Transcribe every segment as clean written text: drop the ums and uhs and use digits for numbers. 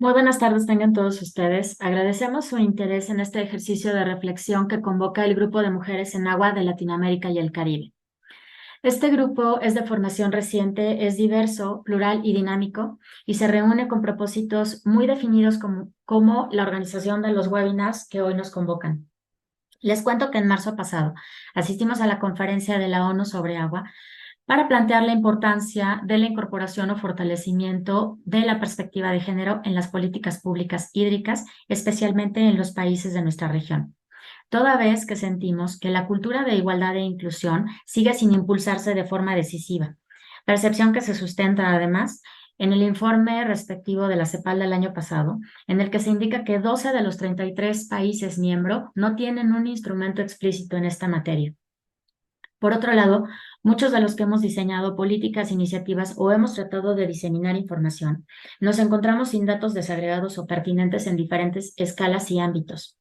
Muy buenas tardes tengan todos ustedes. Agradecemos su interés en este ejercicio de reflexión que convoca el Grupo de Mujeres en Agua de Latinoamérica y el Caribe. Este grupo es de formación reciente, es diverso, plural y dinámico y se reúne con propósitos muy definidos como la organización de los webinars que hoy nos convocan. Les cuento que en marzo pasado asistimos a la conferencia de la ONU sobre agua para plantear la importancia de la incorporación o fortalecimiento de la perspectiva de género en las políticas públicas hídricas, especialmente en los países de nuestra región. Toda vez que sentimos que la cultura de igualdad e inclusión sigue sin impulsarse de forma decisiva, percepción que se sustenta además en el informe respectivo de la CEPAL del año pasado, en el que se indica que 12 de los 33 países miembros no tienen un instrumento explícito en esta materia. Por otro lado, muchos de los que hemos diseñado políticas, iniciativas o hemos tratado de diseminar información, nos encontramos sin datos desagregados o pertinentes en diferentes escalas y ámbitos,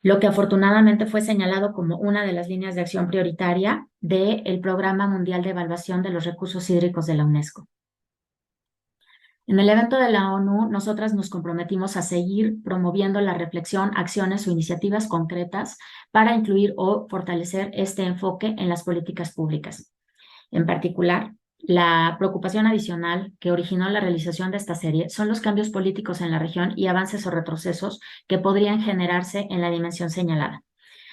lo que afortunadamente fue señalado como una de las líneas de acción prioritaria del Programa Mundial de Evaluación de los Recursos Hídricos de la UNESCO. En el evento de la ONU, nosotras nos comprometimos a seguir promoviendo la reflexión, acciones o iniciativas concretas para incluir o fortalecer este enfoque en las políticas públicas. En particular, la preocupación adicional que originó la realización de esta serie son los cambios políticos en la región y avances o retrocesos que podrían generarse en la dimensión señalada.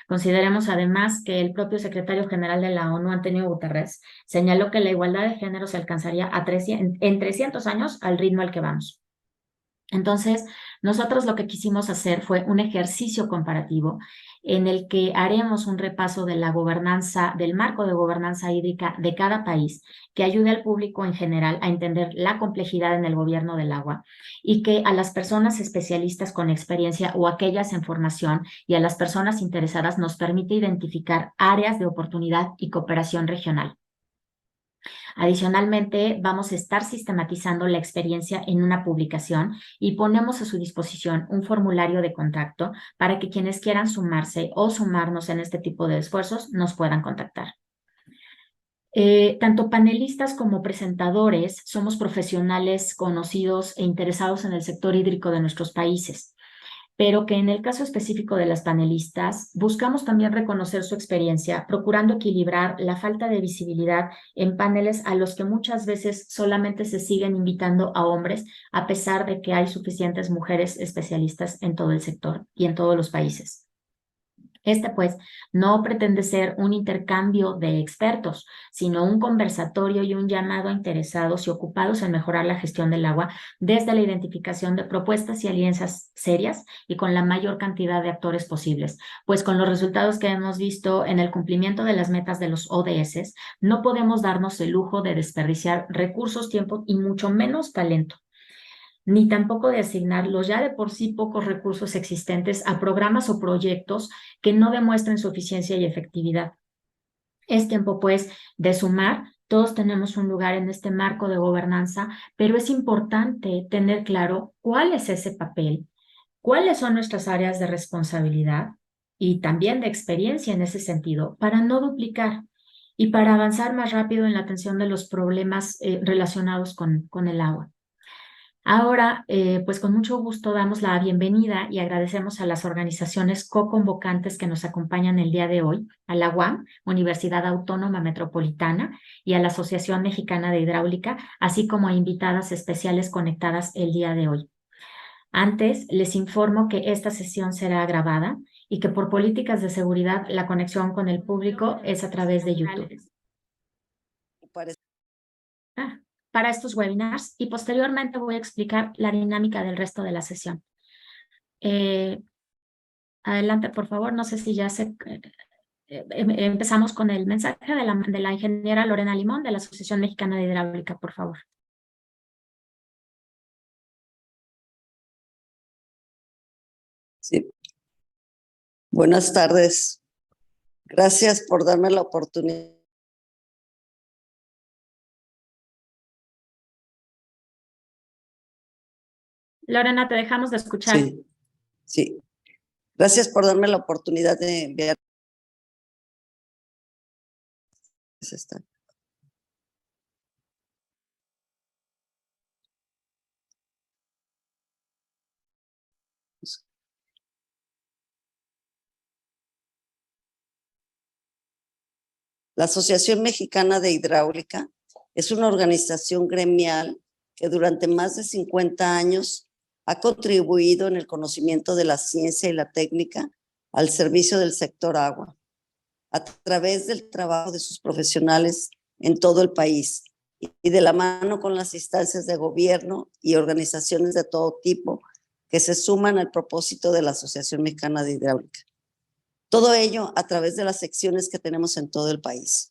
Consideremos además que el propio secretario general de la ONU, Antonio Guterres, señaló que la igualdad de género se alcanzaría en 300 años al ritmo al que vamos. Entonces, nosotros lo que quisimos hacer fue un ejercicio comparativo en el que haremos un repaso de la gobernanza, del marco de gobernanza hídrica de cada país, que ayude al público en general a entender la complejidad en el gobierno del agua y que a las personas especialistas con experiencia o aquellas en formación y a las personas interesadas nos permite identificar áreas de oportunidad y cooperación regional. Adicionalmente, vamos a estar sistematizando la experiencia en una publicación y ponemos a su disposición un formulario de contacto para que quienes quieran sumarse o sumarnos en este tipo de esfuerzos nos puedan contactar. Tanto panelistas como presentadores somos profesionales conocidos e interesados en el sector hídrico de nuestros países, pero que en el caso específico de las panelistas buscamos también reconocer su experiencia, procurando equilibrar la falta de visibilidad en paneles a los que muchas veces solamente se siguen invitando a hombres, a pesar de que hay suficientes mujeres especialistas en todo el sector y en todos los países. Pues, no pretende ser un intercambio de expertos, sino un conversatorio y un llamado a interesados y ocupados en mejorar la gestión del agua desde la identificación de propuestas y alianzas serias y con la mayor cantidad de actores posibles. Pues con los resultados que hemos visto en el cumplimiento de las metas de los ODS, no podemos darnos el lujo de desperdiciar recursos, tiempo y mucho menos talento, ni tampoco de asignar los ya de por sí pocos recursos existentes a programas o proyectos que no demuestren su eficiencia y efectividad. Es tiempo, pues, de sumar. Todos tenemos un lugar en este marco de gobernanza, pero es importante tener claro cuál es ese papel, cuáles son nuestras áreas de responsabilidad y también de experiencia en ese sentido, para no duplicar y para avanzar más rápido en la atención de los problemas relacionados con el agua. Ahora, pues con mucho gusto damos la bienvenida y agradecemos a las organizaciones co-convocantes que nos acompañan el día de hoy, a la UAM, Universidad Autónoma Metropolitana, y a la Asociación Mexicana de Hidráulica, así como a invitadas especiales conectadas el día de hoy. Antes, les informo que esta sesión será grabada y que por políticas de seguridad la conexión con el público es a través de YouTube. Ah, para estos webinars y posteriormente voy a explicar la dinámica del resto de la sesión. Eh, Adelante, por favor. No sé si ya empezamos con el mensaje de la ingeniera Lorena Limón de la Asociación Mexicana de Hidráulica, por favor. Sí. Buenas tardes. Gracias por darme la oportunidad. Lorena, te dejamos de escuchar. Sí. Gracias por darme la oportunidad de enviar. La Asociación Mexicana de Hidráulica es una organización gremial que durante más de 50 años ha contribuido en el conocimiento de la ciencia y la técnica al servicio del sector agua, a través del trabajo de sus profesionales en todo el país y de la mano con las instancias de gobierno y organizaciones de todo tipo que se suman al propósito de la Asociación Mexicana de Hidráulica. Todo ello a través de las secciones que tenemos en todo el país.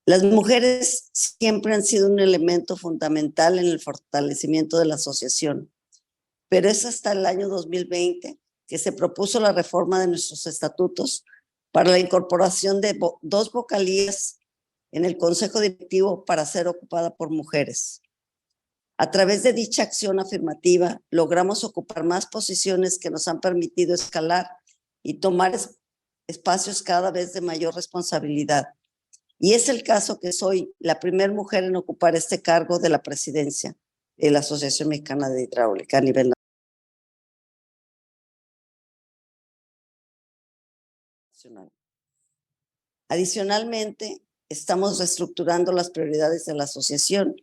Las mujeres siempre han sido un elemento fundamental en el fortalecimiento de la asociación, pero es hasta el año 2020 que se propuso la reforma de nuestros estatutos para la incorporación de 2 vocalías en el Consejo Directivo para ser ocupada por mujeres. A través de dicha acción afirmativa, logramos ocupar más posiciones que nos han permitido escalar y tomar espacios cada vez de mayor responsabilidad. Y es el caso que soy la primera mujer en ocupar este cargo de la presidencia de la Asociación Mexicana de Hidráulica a nivel nacional. Adicionalmente, estamos reestructurando las prioridades de la asociación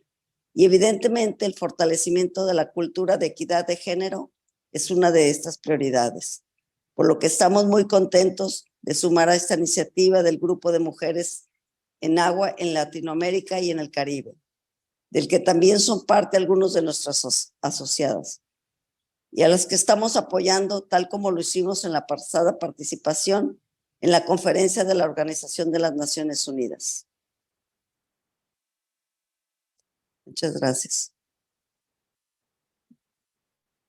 y evidentemente el fortalecimiento de la cultura de equidad de género es una de estas prioridades, por lo que estamos muy contentos de sumar a esta iniciativa del Grupo de Mujeres en Agua en Latinoamérica y en el Caribe, del que también son parte algunos de nuestras asociadas, y a las que estamos apoyando tal como lo hicimos en la pasada participación en la conferencia de la Organización de las Naciones Unidas. Muchas gracias.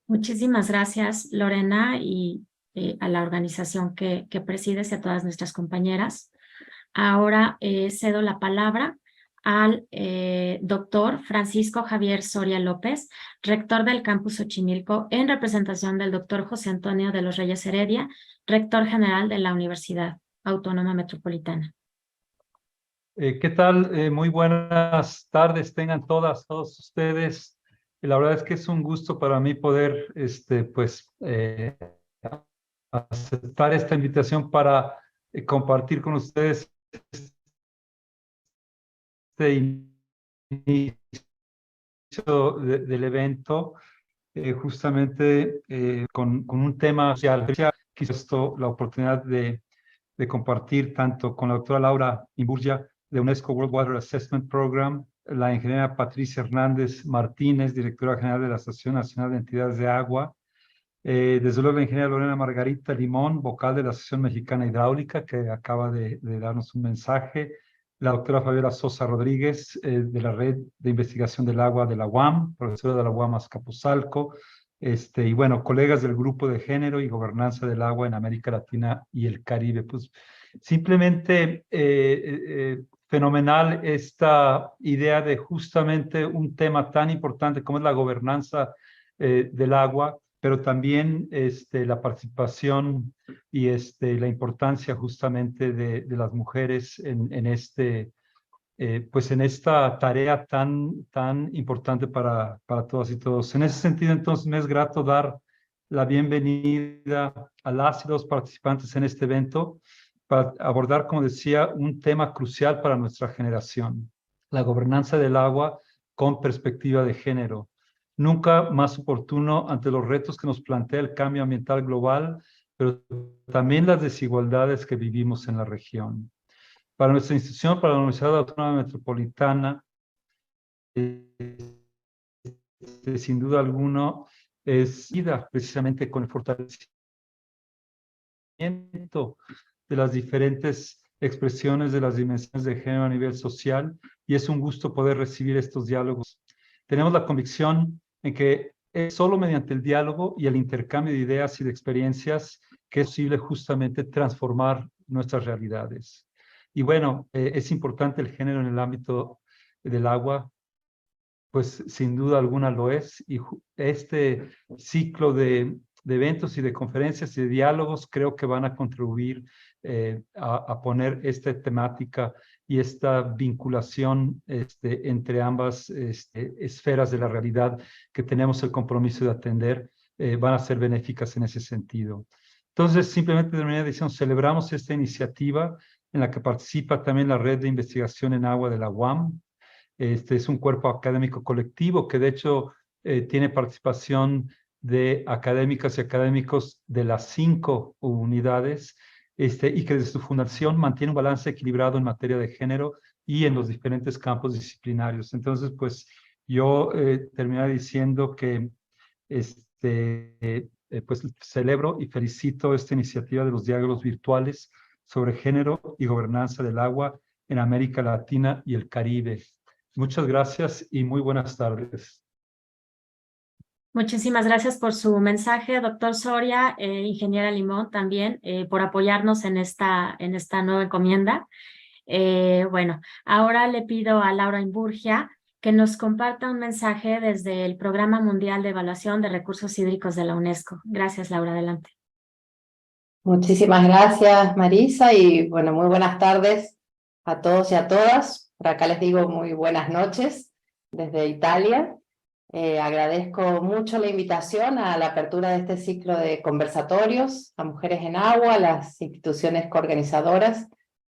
Muchísimas gracias, Lorena, y a la organización que presides y a todas nuestras compañeras. Ahora cedo la palabra al doctor Francisco Javier Soria López, rector del campus Xochimilco, en representación del doctor José Antonio de los Reyes Heredia, rector general de la Universidad Autónoma Metropolitana. ¿Qué tal? Muy buenas tardes tengan todos ustedes. La verdad es que es un gusto para mí poder aceptar esta invitación para compartir con ustedes este inicio del evento, justamente con un tema social. Quizás la oportunidad de compartir tanto con la doctora Laura Imburgia de UNESCO World Water Assessment Program, la ingeniera Patricia Hernández Martínez, directora general de la Asociación Nacional de Entidades de Agua, desde luego la ingeniera Lorena Margarita Limón, vocal de la Asociación Mexicana Hidráulica, que acaba de darnos un mensaje, la doctora Fabiola Sosa Rodríguez, de la Red de Investigación del Agua de la UAM, profesora de la UAM Azcapotzalco, y bueno, colegas del Grupo de Género y Gobernanza del Agua en América Latina y el Caribe. Pues simplemente fenomenal esta idea de justamente un tema tan importante como es la gobernanza del agua, pero también la participación y la importancia justamente de las mujeres pues en esta tarea tan importante para todas y todos. En ese sentido, entonces, me es grato dar la bienvenida a las y los participantes en este evento para abordar, como decía, un tema crucial para nuestra generación, la gobernanza del agua con perspectiva de género. Nunca más oportuno ante los retos que nos plantea el cambio ambiental global, pero también las desigualdades que vivimos en la región. Para nuestra institución, para la Universidad Autónoma Metropolitana, sin duda alguna, es precisamente con el fortalecimiento de las diferentes expresiones de las dimensiones de género a nivel social, y es un gusto poder recibir estos diálogos. Tenemos la convicción en que es solo mediante el diálogo y el intercambio de ideas y de experiencias que es posible justamente transformar nuestras realidades. Y bueno, es importante el género en el ámbito del agua, pues sin duda alguna lo es, y este ciclo de eventos y de conferencias y de diálogos creo que van a contribuir a poner esta temática y esta vinculación entre ambas esferas de la realidad que tenemos el compromiso de atender, van a ser benéficas en ese sentido. Entonces, simplemente de manera de decisión, celebramos esta iniciativa en la que participa también la Red de Investigación en Agua de la UAM. Este es un cuerpo académico colectivo que de hecho tiene participación de académicas y académicos de las 5 unidades, y que desde su fundación mantiene un balance equilibrado en materia de género y en los diferentes campos disciplinarios. Entonces, pues yo terminaría diciendo que pues celebro y felicito esta iniciativa de los diálogos virtuales sobre género y gobernanza del agua en América Latina y el Caribe. Muchas gracias y muy buenas tardes. Muchísimas gracias por su mensaje, doctor Soria, ingeniera Limón también, por apoyarnos en esta nueva encomienda. Bueno, ahora le pido a Laura Imburgia que nos comparta un mensaje desde el Programa Mundial de Evaluación de Recursos Hídricos de la UNESCO. Gracias, Laura, adelante. Muchísimas gracias, Marisa, y bueno, muy buenas tardes a todos y a todas. Por acá les digo muy buenas noches desde Italia. Agradezco mucho la invitación a la apertura de este ciclo de conversatorios a Mujeres en Agua, a las instituciones coorganizadoras.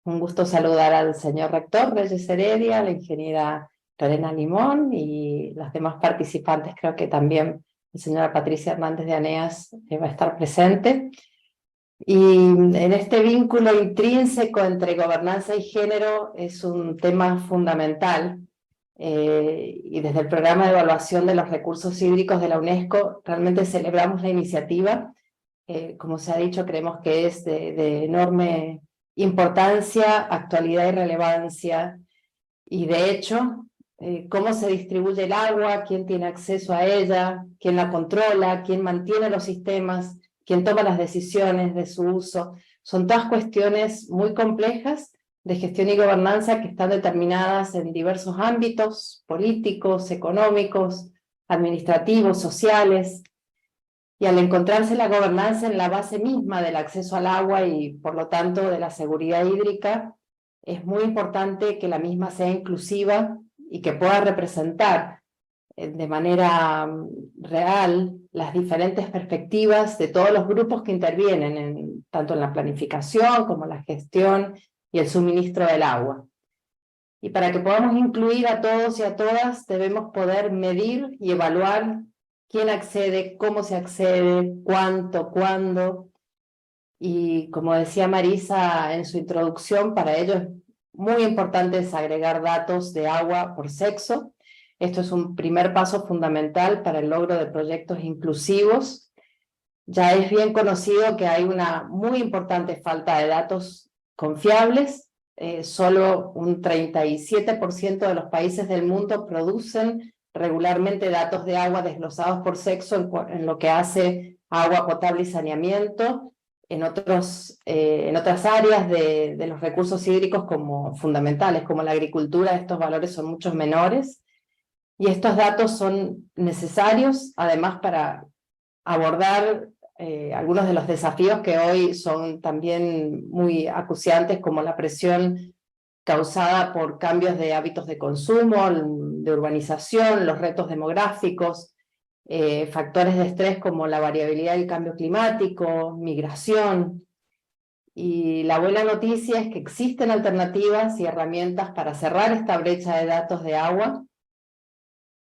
Un gusto saludar al señor rector Reyes Heredia, a la ingeniera Lorena Limón y los demás participantes. Creo que también la señora Patricia Hernández de Aneas va a estar presente. Y en este vínculo intrínseco entre gobernanza y género es un tema fundamental. Y desde el Programa de Evaluación de los Recursos Hídricos de la UNESCO realmente celebramos la iniciativa. Como se ha dicho, creemos que es de enorme importancia, actualidad y relevancia. Y de hecho, cómo se distribuye el agua, quién tiene acceso a ella, quién la controla, quién mantiene los sistemas, quién toma las decisiones de su uso, son todas cuestiones muy complejas de gestión y gobernanza que están determinadas en diversos ámbitos políticos, económicos, administrativos, sociales, y al encontrarse la gobernanza en la base misma del acceso al agua y por lo tanto de la seguridad hídrica, es muy importante que la misma sea inclusiva y que pueda representar de manera real las diferentes perspectivas de todos los grupos que intervienen, tanto en la planificación como la gestión y el suministro del agua. Y para que podamos incluir a todos y a todas, debemos poder medir y evaluar quién accede, cómo se accede, cuánto, cuándo. Y como decía Marisa en su introducción, para ello es muy importante agregar datos de agua por sexo. Esto es un primer paso fundamental para el logro de proyectos inclusivos. Ya es bien conocido que hay una muy importante falta de datos confiables. Solo un 37% de los países del mundo producen regularmente datos de agua desglosados por sexo en lo que hace a agua potable y saneamiento. En otras áreas de los recursos hídricos como fundamentales, como la agricultura, estos valores son mucho menores. Y estos datos son necesarios, además, para abordar algunos de los desafíos que hoy son también muy acuciantes, como la presión causada por cambios de hábitos de consumo, de urbanización, los retos demográficos, factores de estrés como la variabilidad del cambio climático, migración. Y la buena noticia es que existen alternativas y herramientas para cerrar esta brecha de datos de agua.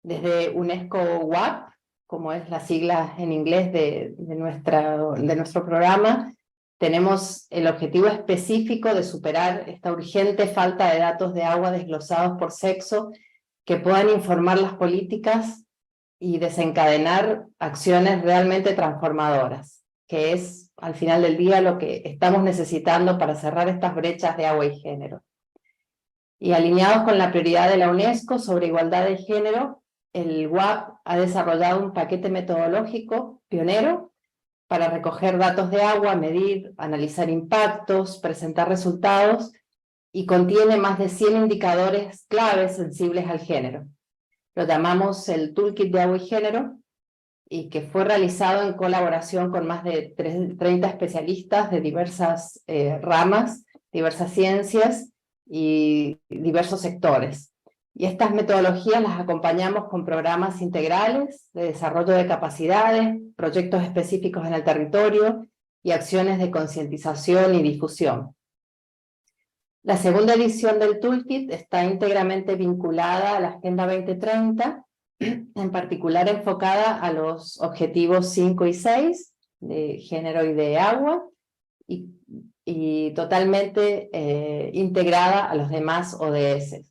Desde UNESCO WAP, como es la sigla en inglés de nuestro programa, tenemos el objetivo específico de superar esta urgente falta de datos de agua desglosados por sexo que puedan informar las políticas y desencadenar acciones realmente transformadoras, que es al final del día lo que estamos necesitando para cerrar estas brechas de agua y género. Y alineados con la prioridad de la UNESCO sobre igualdad de género, el WAP ha desarrollado un paquete metodológico pionero para recoger datos de agua, medir, analizar impactos, presentar resultados, y contiene más de 100 indicadores claves sensibles al género. Lo llamamos el Toolkit de Agua y Género, y que fue realizado en colaboración con más de 30 especialistas de diversas ramas, diversas ciencias y diversos sectores. Y estas metodologías las acompañamos con programas integrales de desarrollo de capacidades, proyectos específicos en el territorio y acciones de concientización y difusión. La segunda edición del Toolkit está íntegramente vinculada a la Agenda 2030, en particular enfocada a los objetivos 5 y 6, de género y de agua, y totalmente integrada a los demás ODS.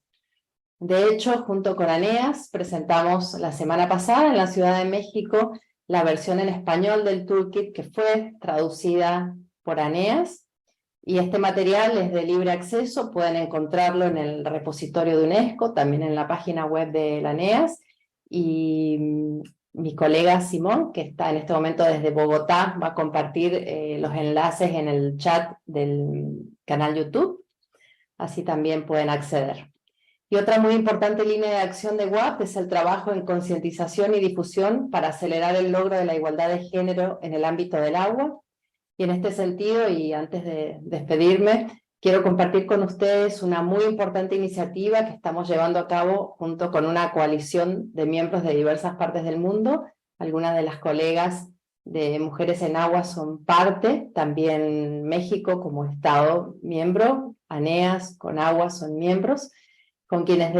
De hecho, junto con ANEAS, presentamos la semana pasada en la Ciudad de México la versión en español del Toolkit que fue traducida por ANEAS, y este material es de libre acceso, pueden encontrarlo en el repositorio de UNESCO, también en la página web de la ANEAS, y mi colega Simón, que está en este momento desde Bogotá, va a compartir los enlaces en el chat del canal YouTube, así también pueden acceder. Y otra muy importante línea de acción de WAP es el trabajo en concientización y difusión para acelerar el logro de la igualdad de género en el ámbito del agua. Y en este sentido, y antes de despedirme, quiero compartir con ustedes una muy importante iniciativa que estamos llevando a cabo junto con una coalición de miembros de diversas partes del mundo. Algunas de las colegas de Mujeres en Agua son parte, también México como Estado miembro, ANEAS con Agua son miembros, con quienes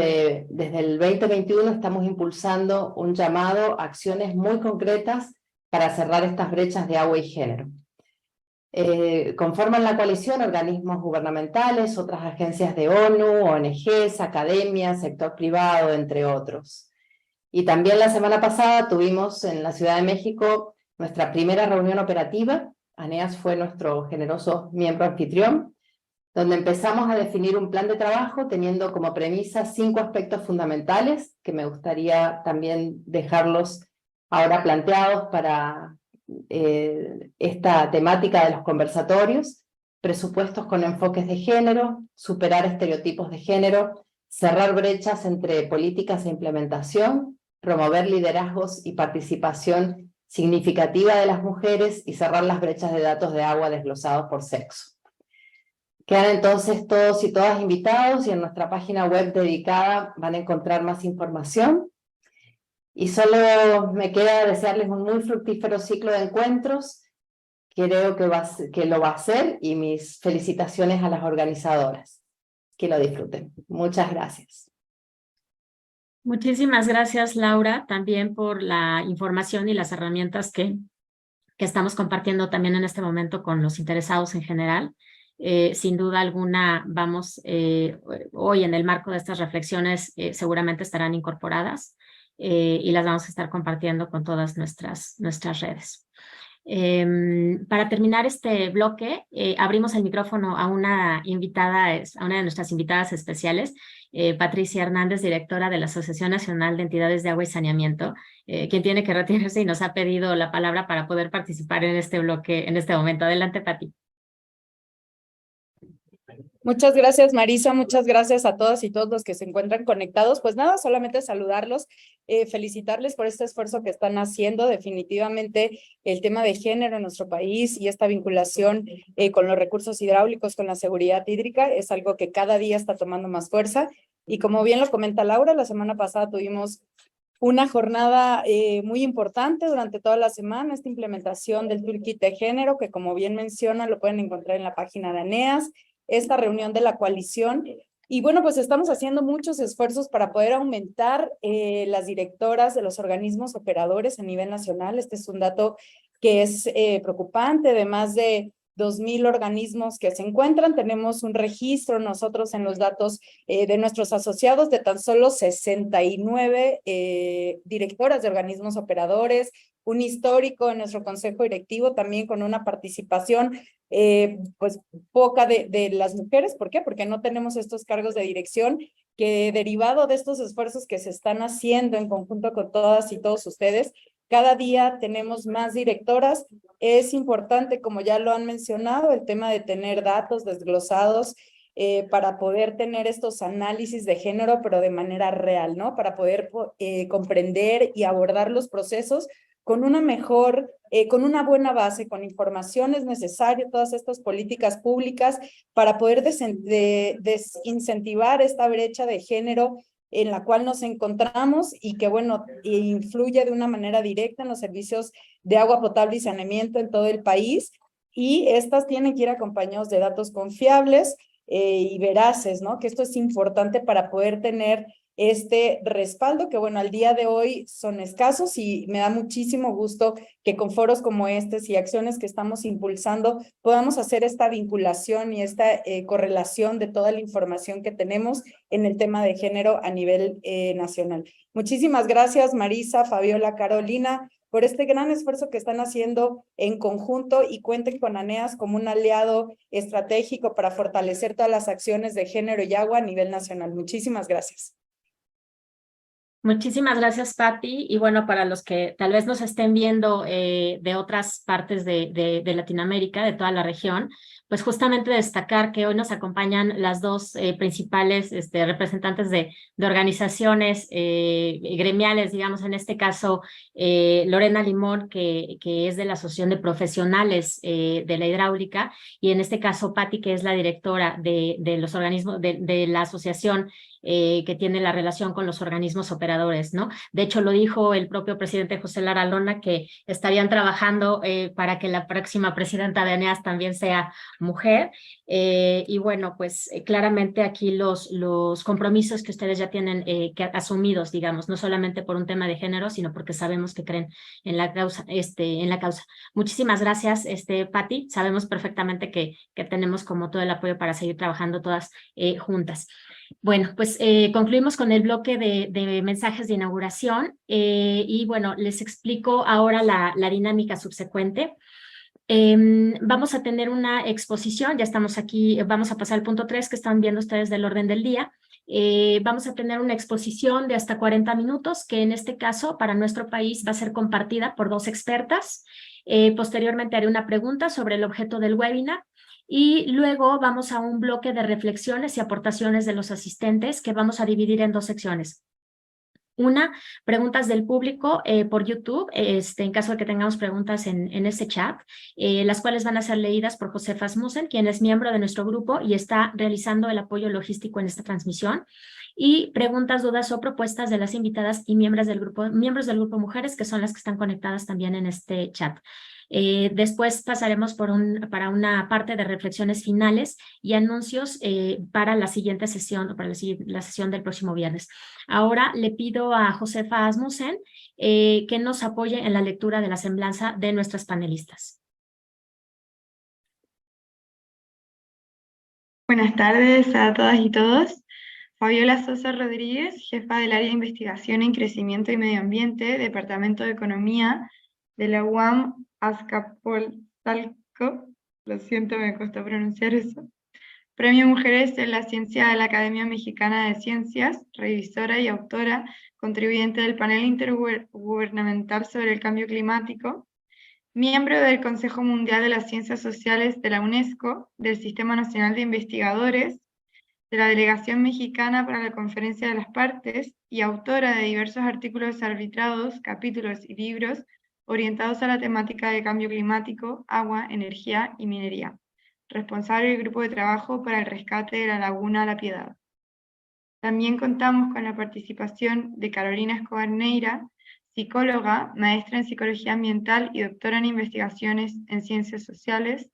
desde el 2021 estamos impulsando un llamado a acciones muy concretas para cerrar estas brechas de agua y género. Conforman la coalición organismos gubernamentales, otras agencias de ONU, ONGs, academias, sector privado, entre otros. Y también la semana pasada tuvimos en la Ciudad de México nuestra primera reunión operativa. ANEAS fue nuestro generoso miembro anfitrión, donde empezamos a definir un plan de trabajo teniendo como premisa 5 aspectos fundamentales que me gustaría también dejarlos ahora planteados para esta temática de los conversatorios: presupuestos con enfoques de género, superar estereotipos de género, cerrar brechas entre políticas e implementación, promover liderazgos y participación significativa de las mujeres y cerrar las brechas de datos de agua desglosados por sexo. Quedan entonces todos y todas invitados y en nuestra página web dedicada van a encontrar más información. Y solo me queda desearles un muy fructífero ciclo de encuentros. Creo que lo va a hacer, y mis felicitaciones a las organizadoras. Que lo disfruten. Muchas gracias. Muchísimas gracias, Laura, también por la información y las herramientas que estamos compartiendo también en este momento con los interesados en general. Sin duda alguna, vamos, hoy en el marco de estas reflexiones seguramente estarán incorporadas y las vamos a estar compartiendo con todas nuestras redes. Para terminar este bloque, abrimos el micrófono a una de nuestras invitadas especiales, Patricia Hernández, directora de la Asociación Nacional de Entidades de Agua y Saneamiento, quien tiene que retirarse y nos ha pedido la palabra para poder participar en este bloque en este momento. Adelante, Pati. Muchas gracias, Marisa, muchas gracias a todas y todos los que se encuentran conectados. Pues nada, solamente saludarlos, felicitarles por este esfuerzo que están haciendo. Definitivamente el tema de género en nuestro país y esta vinculación con los recursos hidráulicos, con la seguridad hídrica, es algo que cada día está tomando más fuerza. Y como bien lo comenta Laura, la semana pasada tuvimos una jornada muy importante durante toda la semana, esta implementación del Toolkit de género, que como bien menciona, lo pueden encontrar en la página de ANEAS, esta reunión de la coalición. Y bueno, pues estamos haciendo muchos esfuerzos para poder aumentar las directoras de los organismos operadores a nivel nacional. Este es un dato que es preocupante, de más de 2,000 organismos que se encuentran. Tenemos un registro nosotros en los datos de nuestros asociados de tan solo 69 directoras de organismos operadores, un histórico en nuestro consejo directivo también con una participación pues poca de las mujeres. ¿Por qué? Porque no tenemos estos cargos de dirección que, derivado de estos esfuerzos que se están haciendo en conjunto con todas y todos ustedes, cada día tenemos más directoras. Es importante, como ya lo han mencionado, el tema de tener datos desglosados para poder tener estos análisis de género, pero de manera real, ¿no? Para poder comprender y abordar los procesos con una mejor, con una buena base, con información. Es necesario todas estas políticas públicas para poder desincentivar esta brecha de género en la cual nos encontramos y que, bueno, influye de una manera directa en los servicios de agua potable y saneamiento en todo el país. Y estas tienen que ir acompañados de datos confiables. y veraces, ¿no? Que esto es importante para poder tener este respaldo que, bueno, al día de hoy son escasos y me da muchísimo gusto que con foros como este y acciones que estamos impulsando podamos hacer esta vinculación y esta correlación de toda la información que tenemos en el tema de género a nivel nacional. Muchísimas gracias, Marisa, Fabiola, Carolina, por este gran esfuerzo que están haciendo en conjunto y cuenten con ANEAS como un aliado estratégico para fortalecer todas las acciones de género y agua a nivel nacional. Muchísimas gracias. Muchísimas gracias, Patti. Y bueno, para los que tal vez nos estén viendo de otras partes de Latinoamérica, de toda la región, pues justamente destacar que hoy nos acompañan las dos principales representantes de organizaciones gremiales, digamos, en este caso Lorena Limón, que es de la Asociación de Profesionales de la Hidráulica, y en este caso Patti, que es la directora de los organismos de la asociación que tiene la relación con los organismos operadores, ¿no? De hecho, lo dijo el propio presidente José Lara Lona, que estarían trabajando para que la próxima presidenta de ANEAS también sea mujer. Y bueno, pues claramente aquí los compromisos que ustedes ya tienen que asumidos, digamos, no solamente por un tema de género, sino porque sabemos que creen en la causa. Muchísimas gracias, Patti. Sabemos perfectamente que tenemos como todo el apoyo para seguir trabajando todas juntas. Bueno, pues concluimos con el bloque de mensajes de inauguración y bueno, les explico ahora la dinámica subsecuente. Vamos a tener una exposición, ya estamos aquí, vamos a pasar al punto 3 que están viendo ustedes del orden del día. Vamos a tener una exposición de hasta 40 minutos que en este caso para nuestro país va a ser compartida por dos expertas. Posteriormente haré una pregunta sobre el objeto del webinar. Y luego vamos a un bloque de reflexiones y aportaciones de los asistentes que vamos a dividir en dos secciones. Una, preguntas del público por YouTube, en caso de que tengamos preguntas en este chat, las cuales van a ser leídas por Josefa Asmussen, quien es miembro de nuestro grupo y está realizando el apoyo logístico en esta transmisión. Y preguntas, dudas o propuestas de las invitadas y miembros del grupo Mujeres, que son las que están conectadas también en este chat. Después pasaremos para una parte de reflexiones finales y anuncios para la siguiente sesión, o para la sesión del próximo viernes. Ahora le pido a Josefa Asmussen que nos apoye en la lectura de la semblanza de nuestras panelistas. Buenas tardes a todas y todos. Fabiola Sosa Rodríguez, jefa del área de Investigación en Crecimiento y Medio Ambiente, Departamento de Economía de la UAM Azcapotzalco, lo siento, me costó pronunciar eso. Premio Mujeres en la Ciencia de la Academia Mexicana de Ciencias, revisora y autora, contribuyente del panel intergubernamental sobre el cambio climático, miembro del Consejo Mundial de las Ciencias Sociales de la UNESCO, del Sistema Nacional de Investigadores, de la Delegación Mexicana para la Conferencia de las Partes y autora de diversos artículos arbitrados, capítulos y libros orientados a la temática de cambio climático, agua, energía y minería. Responsable del Grupo de Trabajo para el Rescate de la Laguna La Piedad. También contamos con la participación de Carolina Escobar Neira, psicóloga, maestra en Psicología Ambiental y doctora en Investigaciones en Ciencias Sociales.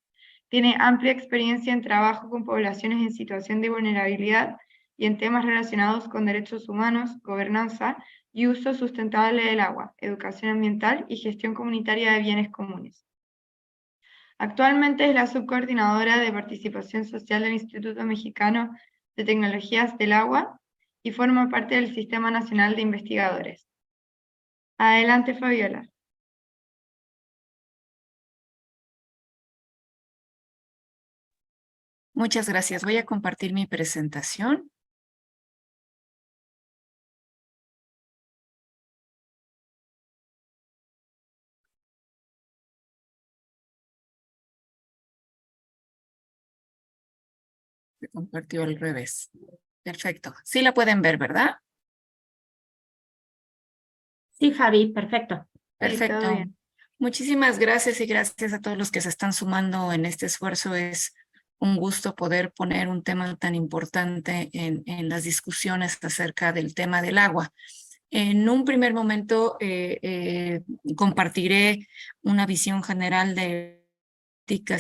Tiene amplia experiencia en trabajo con poblaciones en situación de vulnerabilidad y en temas relacionados con derechos humanos, gobernanza y uso sustentable del agua, educación ambiental y gestión comunitaria de bienes comunes. Actualmente es la subcoordinadora de participación social del Instituto Mexicano de Tecnologías del Agua y forma parte del Sistema Nacional de Investigadores. Adelante, Fabiola. Muchas gracias. Voy a compartir mi presentación. Se compartió al revés. Perfecto. Sí la pueden ver, ¿verdad? Sí, Fabi, perfecto. Perfecto. Sí, todo bien. Muchísimas gracias y gracias a todos los que se están sumando en este esfuerzo. Es un gusto poder poner un tema tan importante en las discusiones acerca del tema del agua. En un primer momento compartiré una visión general de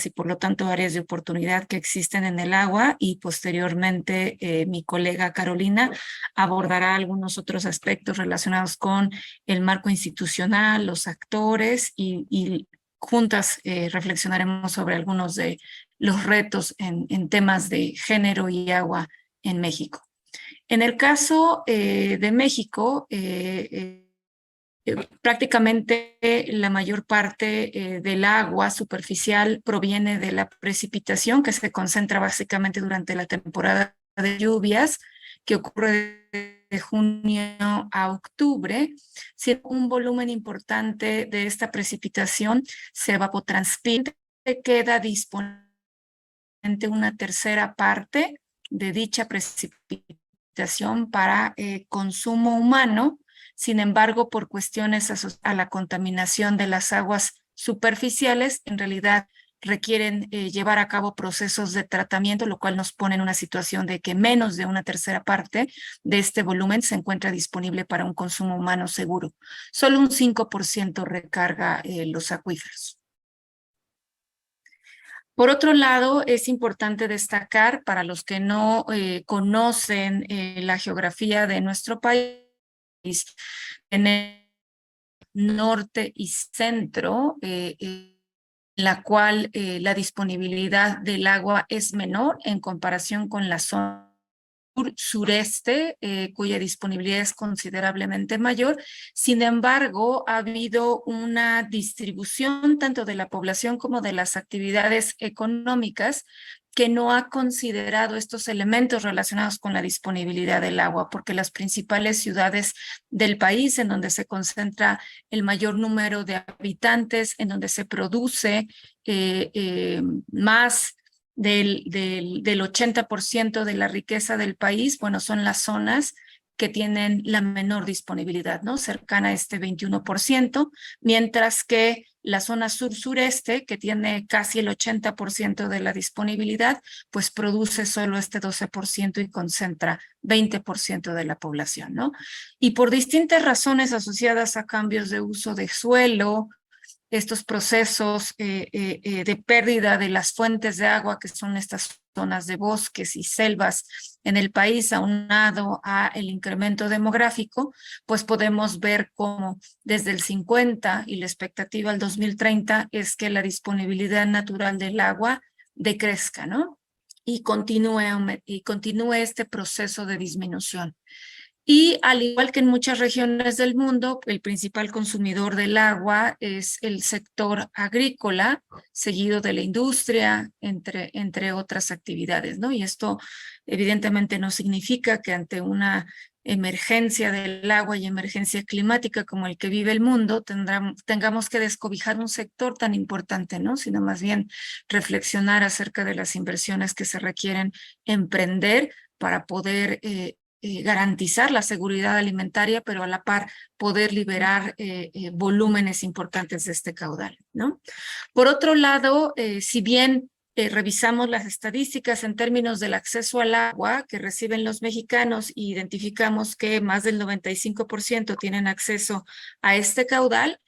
y por lo tanto áreas de oportunidad que existen en el agua, y posteriormente mi colega Carolina abordará algunos otros aspectos relacionados con el marco institucional, los actores y juntas reflexionaremos sobre algunos de los retos en temas de género y agua en México. En el caso de México, prácticamente la mayor parte del agua superficial proviene de la precipitación, que se concentra básicamente durante la temporada de lluvias, que ocurre de junio a octubre. Si un volumen importante de esta precipitación se evapotranspira, queda disponible una tercera parte de dicha precipitación para consumo humano. Sin embargo, por cuestiones a la contaminación de las aguas superficiales, en realidad requieren llevar a cabo procesos de tratamiento, lo cual nos pone en una situación de que menos de una tercera parte de este volumen se encuentra disponible para un consumo humano seguro. Solo un 5% recarga los acuíferos. Por otro lado, es importante destacar para los que no conocen la geografía de nuestro país, en el norte y centro, en la cual la disponibilidad del agua es menor en comparación con la zona sureste, cuya disponibilidad es considerablemente mayor. Sin embargo, ha habido una distribución tanto de la población como de las actividades económicas que no ha considerado estos elementos relacionados con la disponibilidad del agua, porque las principales ciudades del país, en donde se concentra el mayor número de habitantes, en donde se produce más del 80% de la riqueza del país, bueno, son las zonas que tienen la menor disponibilidad, ¿no? Cercana a este 21%, mientras que la zona sur-sureste, que tiene casi el 80% de la disponibilidad, pues produce solo este 12% y concentra 20% de la población, ¿no? Y por distintas razones asociadas a cambios de uso de suelo, estos procesos de pérdida de las fuentes de agua, que son estas zonas de bosques y selvas en el país, aunado a el incremento demográfico, pues podemos ver cómo desde el 50 y la expectativa al 2030 es que la disponibilidad natural del agua decrezca, ¿no? Y continúe este proceso de disminución. Y al igual que en muchas regiones del mundo, el principal consumidor del agua es el sector agrícola, seguido de la industria, entre otras actividades, ¿no? Y esto evidentemente no significa que ante una emergencia del agua y emergencia climática como el que vive el mundo, tengamos que descobijar un sector tan importante, ¿no? Sino más bien reflexionar acerca de las inversiones que se requieren emprender para poder garantizar la seguridad alimentaria, pero a la par poder liberar volúmenes importantes de este caudal, ¿no? Por otro lado, si bien revisamos las estadísticas en términos del acceso al agua que reciben los mexicanos y identificamos que más del 95% tienen acceso a este caudal,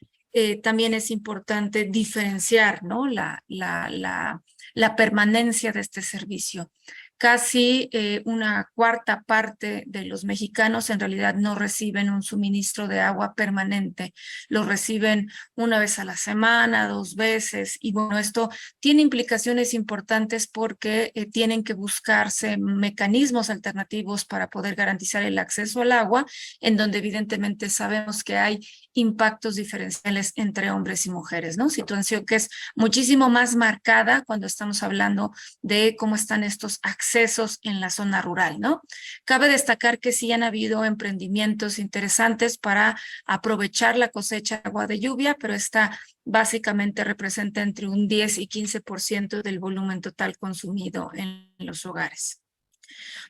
también es importante diferenciar, ¿no? la permanencia de este servicio. Casi una cuarta parte de los mexicanos en realidad no reciben un suministro de agua permanente. Lo reciben una vez a la semana, 2 veces. Y bueno, esto tiene implicaciones importantes porque tienen que buscarse mecanismos alternativos para poder garantizar el acceso al agua, en donde evidentemente sabemos que hay impactos diferenciales entre hombres y mujeres, ¿no? Situación que es muchísimo más marcada cuando estamos hablando de cómo están estos accesos en la zona rural, ¿no? Cabe destacar que sí han habido emprendimientos interesantes para aprovechar la cosecha de agua de lluvia, pero esta básicamente representa entre un 10 y 15% del volumen total consumido en los hogares.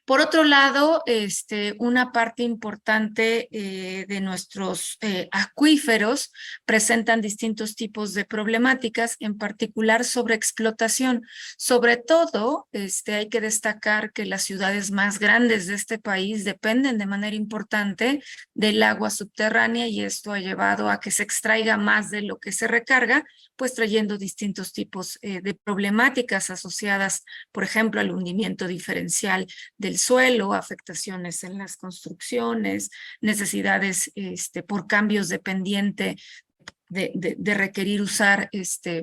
Por otro lado, una parte importante de nuestros acuíferos presentan distintos tipos de problemáticas, en particular sobre explotación. Sobre todo, hay que destacar que las ciudades más grandes de este país dependen de manera importante del agua subterránea y esto ha llevado a que se extraiga más de lo que se recarga, pues trayendo distintos tipos de problemáticas asociadas, por ejemplo, al hundimiento diferencial del suelo, afectaciones en las construcciones, necesidades por cambios de pendiente de requerir usar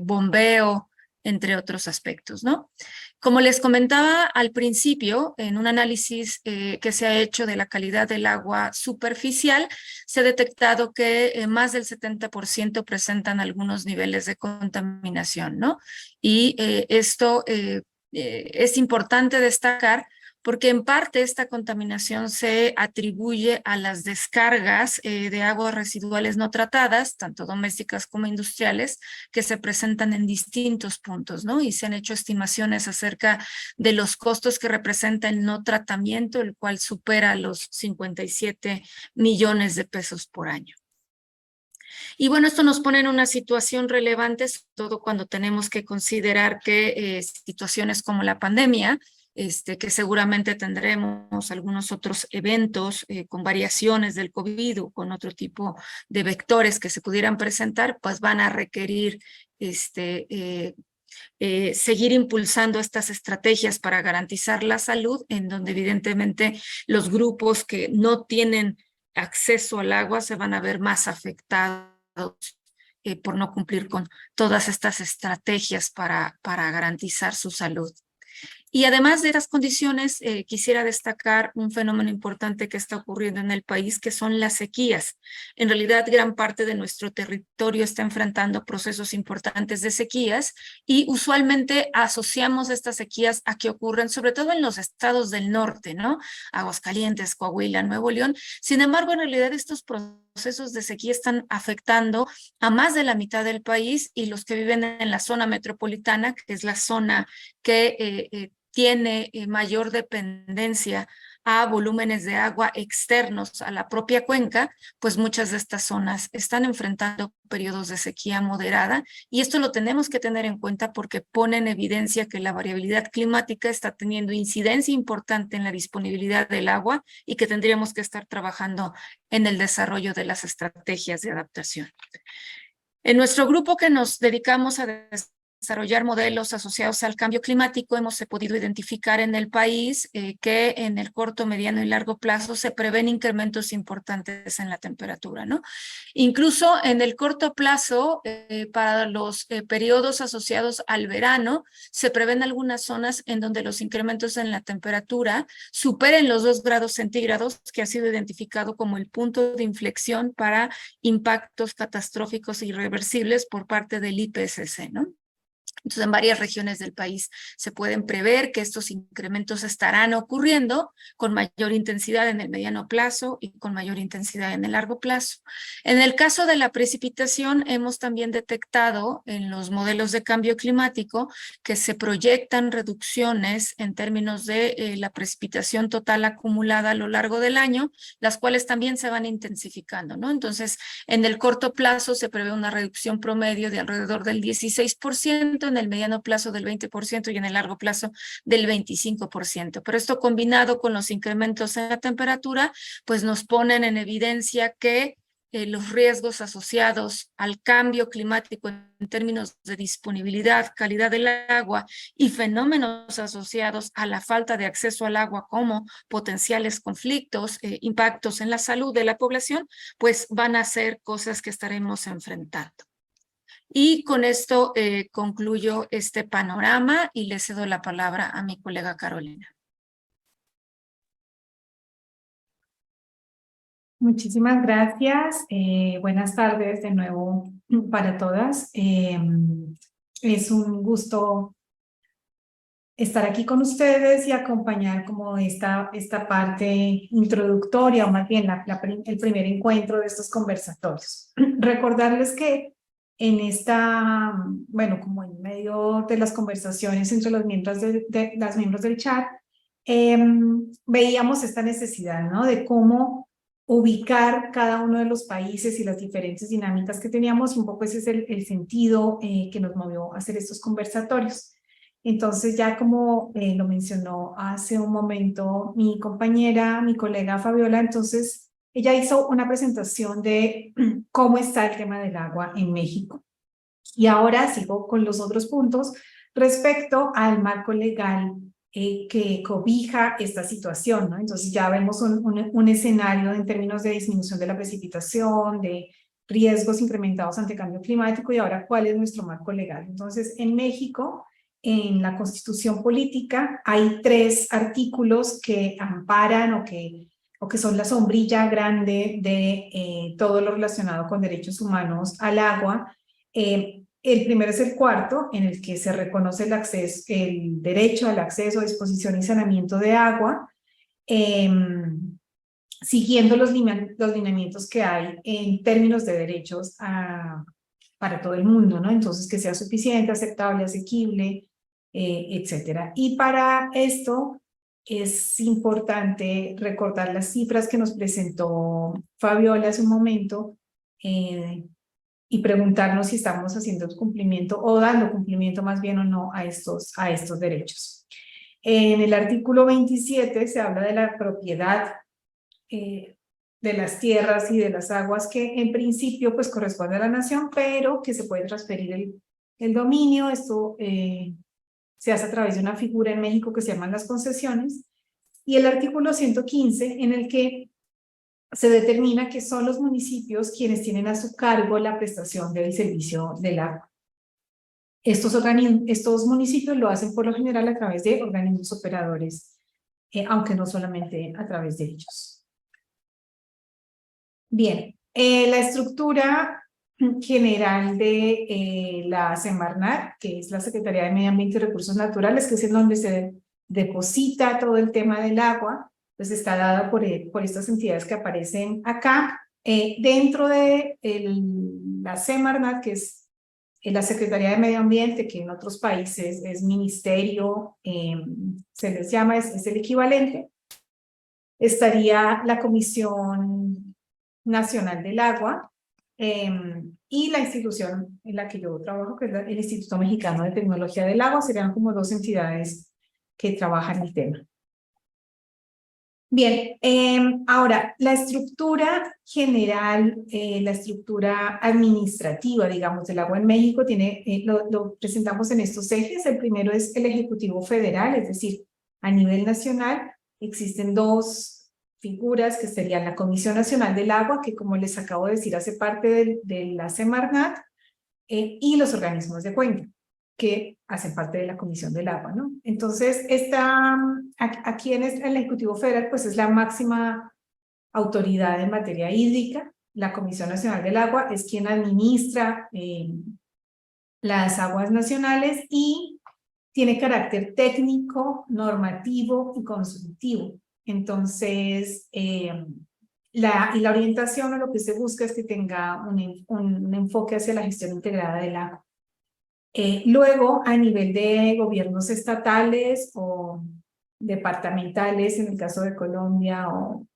bombeo, entre otros aspectos, ¿no? Como les comentaba al principio, en un análisis que se ha hecho de la calidad del agua superficial, se ha detectado que más del 70% presentan algunos niveles de contaminación, ¿no? Y esto es importante destacar porque en parte esta contaminación se atribuye a las descargas de aguas residuales no tratadas, tanto domésticas como industriales, que se presentan en distintos puntos, ¿no? Y se han hecho estimaciones acerca de los costos que representa el no tratamiento, el cual supera los 57 millones de pesos por año. Y bueno, esto nos pone en una situación relevante, sobre todo cuando tenemos que considerar que situaciones como la pandemia, que seguramente tendremos algunos otros eventos con variaciones del COVID o con otro tipo de vectores que se pudieran presentar, pues van a requerir seguir impulsando estas estrategias para garantizar la salud, en donde evidentemente los grupos que no tienen acceso al agua se van a ver más afectados por no cumplir con todas estas estrategias para garantizar su salud. Y además de estas condiciones, quisiera destacar un fenómeno importante que está ocurriendo en el país, que son las sequías. En realidad, gran parte de nuestro territorio está enfrentando procesos importantes de sequías y usualmente asociamos estas sequías a que ocurren sobre todo en los estados del norte, ¿no? Aguascalientes, Coahuila, Nuevo León. Sin embargo, en realidad estos procesos de sequía están afectando a más de la mitad del país y los que viven en la zona metropolitana, que es la zona que tiene mayor dependencia a volúmenes de agua externos a la propia cuenca, pues muchas de estas zonas están enfrentando periodos de sequía moderada y esto lo tenemos que tener en cuenta porque pone en evidencia que la variabilidad climática está teniendo incidencia importante en la disponibilidad del agua y que tendríamos que estar trabajando en el desarrollo de las estrategias de adaptación. En nuestro grupo que nos dedicamos a desarrollar modelos asociados al cambio climático, hemos podido identificar en el país que en el corto, mediano y largo plazo se prevén incrementos importantes en la temperatura, ¿no? Incluso en el corto plazo, para los periodos asociados al verano, se prevén algunas zonas en donde los incrementos en la temperatura superen los 2 grados centígrados, que ha sido identificado como el punto de inflexión para impactos catastróficos e irreversibles por parte del IPCC, ¿no? Entonces, en varias regiones del país se pueden prever que estos incrementos estarán ocurriendo con mayor intensidad en el mediano plazo y con mayor intensidad en el largo plazo. En el caso de la precipitación, hemos también detectado en los modelos de cambio climático que se proyectan reducciones en términos de la precipitación total acumulada a lo largo del año, las cuales también se van intensificando, ¿no? Entonces, en el corto plazo se prevé una reducción promedio de alrededor del 16%, en el mediano plazo del 20% y en el largo plazo del 25%. Pero esto combinado con los incrementos en la temperatura, pues nos ponen en evidencia que los riesgos asociados al cambio climático en términos de disponibilidad, calidad del agua y fenómenos asociados a la falta de acceso al agua como potenciales conflictos, impactos en la salud de la población, pues van a ser cosas que estaremos enfrentando. Y con esto concluyo este panorama y le cedo la palabra a mi colega Carolina. Muchísimas gracias. Buenas tardes de nuevo para todas. Es un gusto estar aquí con ustedes y acompañar como esta parte introductoria, o más bien el primer encuentro de estos conversatorios. Recordarles que en bueno, como en medio de las conversaciones entre los miembros las miembros del chat, veíamos esta necesidad, ¿no? De cómo ubicar cada uno de los países y las diferentes dinámicas que teníamos, un poco ese es el sentido que nos movió a hacer estos conversatorios. Entonces, ya como lo mencionó hace un momento mi compañera, mi colega Fabiola, entonces ella hizo una presentación de cómo está el tema del agua en México. Y ahora sigo con los otros puntos respecto al marco legal que cobija esta situación, ¿no? Entonces ya vemos un escenario en términos de disminución de la precipitación, de riesgos incrementados ante cambio climático y ahora cuál es nuestro marco legal. Entonces en México, en la Constitución Política, hay 3 artículos que amparan o que son la sombrilla grande de todo lo relacionado con derechos humanos al agua. El primero es el 4, en el que se reconoce el derecho al acceso, disposición y saneamiento de agua, siguiendo los lineamientos que hay en términos de derechos para todo el mundo, ¿no? Entonces, que sea suficiente, aceptable, asequible, etcétera. Y para esto es importante recordar las cifras que nos presentó Fabiola hace un momento, y preguntarnos si estamos haciendo cumplimiento o dando cumplimiento más bien o no a estos derechos. En el artículo 27 se habla de la propiedad de las tierras y de las aguas que en principio pues corresponde a la nación, pero que se puede transferir el dominio. Esto se hace a través de una figura en México que se llaman las concesiones. Y el artículo 115 en el que se determina que son los municipios quienes tienen a su cargo la prestación del servicio del agua. Estos municipios lo hacen por lo general a través de organismos operadores, aunque no solamente a través de ellos. Bien, la estructura general de la Semarnat, que es la Secretaría de Medio Ambiente y Recursos Naturales, que es en donde se deposita todo el tema del agua, pues está dada por estas entidades que aparecen acá. Dentro de la Semarnat, que es la Secretaría de Medio Ambiente, que en otros países es ministerio, se les llama, es el equivalente, estaría la Comisión Nacional del Agua y la institución en la que yo trabajo, que es el Instituto Mexicano de Tecnología del Agua. Serían como 2 entidades que trabajan el tema. Bien, ahora, la estructura general, la estructura administrativa, digamos, del agua en México, lo presentamos en estos ejes. El primero es el Ejecutivo Federal, es decir, a nivel nacional existen 2 figuras que serían la Comisión Nacional del Agua, que como les acabo de decir, hace parte de la Semarnat, y los organismos de cuenca, que hacen parte de la Comisión del Agua, ¿no? Entonces, aquí en el Ejecutivo Federal, pues es la máxima autoridad en materia hídrica. La Comisión Nacional del Agua es quien administra las aguas nacionales y tiene carácter técnico, normativo y consultivo. Entonces, la orientación o lo que se busca es que tenga un enfoque hacia la gestión integrada del agua. Luego, a nivel de gobiernos estatales o departamentales, en el caso de Colombia, o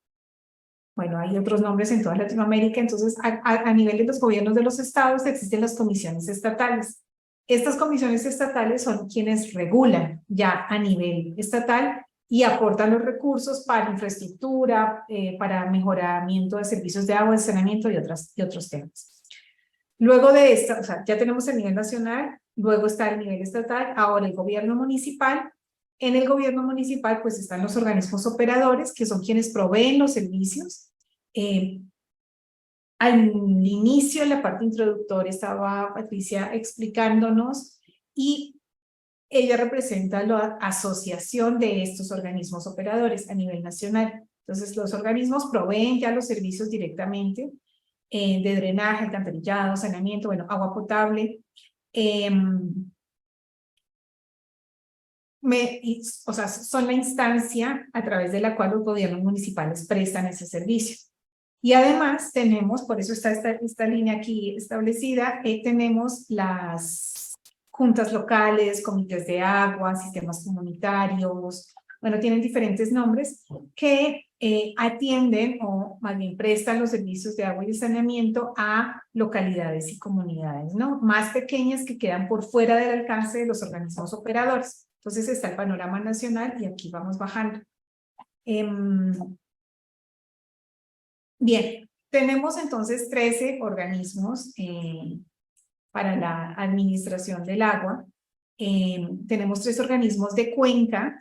bueno, hay otros nombres en toda Latinoamérica. Entonces, a nivel de los gobiernos de los estados existen las comisiones estatales. Estas comisiones estatales son quienes regulan ya a nivel estatal y aportan los recursos para infraestructura, para mejoramiento de servicios de agua, de saneamiento y otros temas. Luego de esta, o sea, ya tenemos el nivel nacional, luego está el nivel estatal, ahora el gobierno municipal. En el gobierno municipal pues están los organismos operadores, que son quienes proveen los servicios. Al inicio, en la parte introductoria, estaba Patricia explicándonos y ella representa la asociación de estos organismos operadores a nivel nacional. Entonces, los organismos proveen ya los servicios directamente de drenaje, alcantarillado, saneamiento, bueno, agua potable. O sea, son la instancia a través de la cual los gobiernos municipales prestan ese servicio. Y además tenemos, por eso está esta línea aquí establecida, tenemos las juntas locales, comités de agua, sistemas comunitarios, bueno, tienen diferentes nombres, que atienden o más bien prestan los servicios de agua y de saneamiento a localidades y comunidades, ¿no? Más pequeñas que quedan por fuera del alcance de los organismos operadores. Entonces está el panorama nacional y aquí vamos bajando. Bien, tenemos entonces 13 organismos para la administración del agua. Tenemos 3 organismos de cuenca.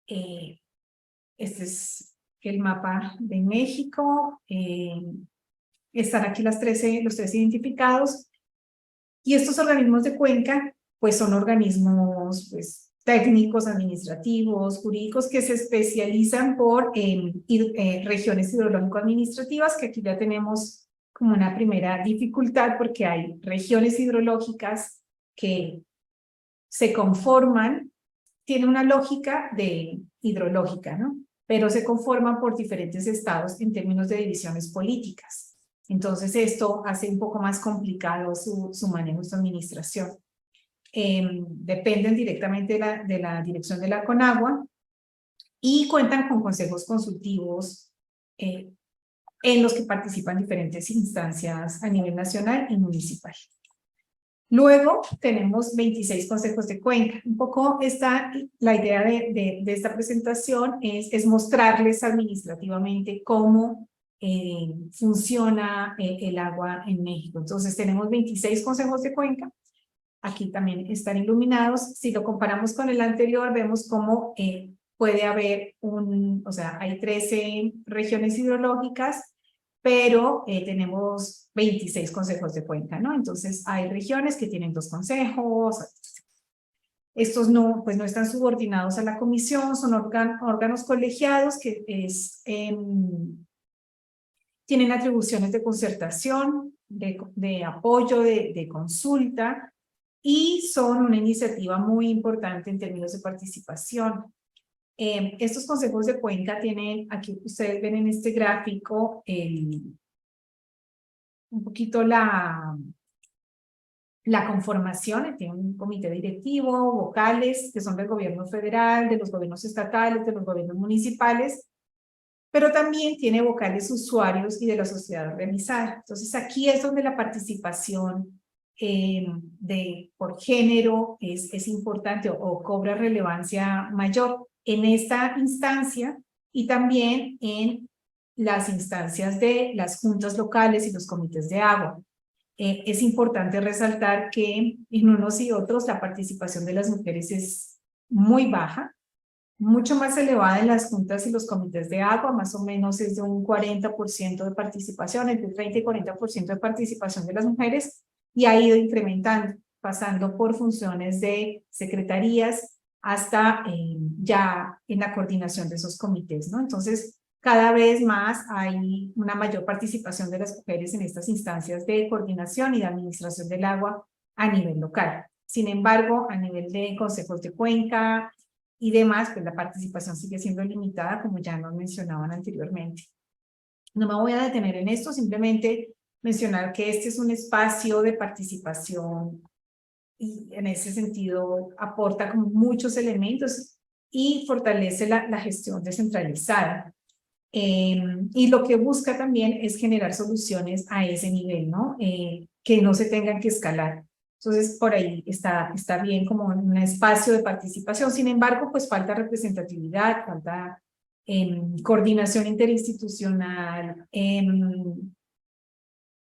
Este es el mapa de México. Están aquí los 13 identificados. Y estos organismos de cuenca, pues son organismos pues, técnicos, administrativos, jurídicos, que se especializan por regiones hidrológico-administrativas, que aquí ya tenemos como una primera dificultad, porque hay regiones hidrológicas que se conforman, tiene una lógica de hidrológica, ¿no? Pero se conforman por diferentes estados en términos de divisiones políticas. Entonces esto hace un poco más complicado su manejo, su administración. Dependen directamente de la dirección de la Conagua y cuentan con consejos consultivos en los que participan diferentes instancias a nivel nacional y municipal. Luego tenemos 26 consejos de cuenca. Un poco la idea de esta presentación es mostrarles administrativamente cómo funciona el agua en México. Entonces tenemos 26 consejos de cuenca. Aquí también están iluminados. Si lo comparamos con el anterior, vemos cómo puede haber hay 13 regiones hidrológicas, pero tenemos 26 consejos de cuenca, ¿no? Entonces hay regiones que tienen 2 consejos. Estos no están subordinados a la comisión, son órganos colegiados que tienen atribuciones de concertación, de apoyo, de consulta, y son una iniciativa muy importante en términos de participación. Estos consejos de cuenca tienen, aquí ustedes ven en este gráfico, un poquito la conformación. Tiene un comité directivo, vocales, que son del gobierno federal, de los gobiernos estatales, de los gobiernos municipales, pero también tiene vocales usuarios y de la sociedad organizada. Entonces aquí es donde la participación por género es importante o cobra relevancia mayor en esta instancia y también en las instancias de las juntas locales y los comités de agua. Es importante resaltar que en unos y otros la participación de las mujeres es muy baja, mucho más elevada en las juntas y los comités de agua, más o menos es de un 40% de participación, entre 30 y 40% de participación de las mujeres, y ha ido incrementando, pasando por funciones de secretarías hasta ya en la coordinación de esos comités, ¿no? Entonces, cada vez más hay una mayor participación de las mujeres en estas instancias de coordinación y de administración del agua a nivel local. Sin embargo, a nivel de consejos de cuenca y demás, pues la participación sigue siendo limitada, como ya nos mencionaban anteriormente. No me voy a detener en esto, simplemente mencionar que este es un espacio de participación y en ese sentido aporta como muchos elementos y fortalece la gestión descentralizada. Y lo que busca también es generar soluciones a ese nivel, ¿no? Que no se tengan que escalar. Entonces, por ahí está bien como un espacio de participación. Sin embargo, pues falta representatividad, falta coordinación interinstitucional,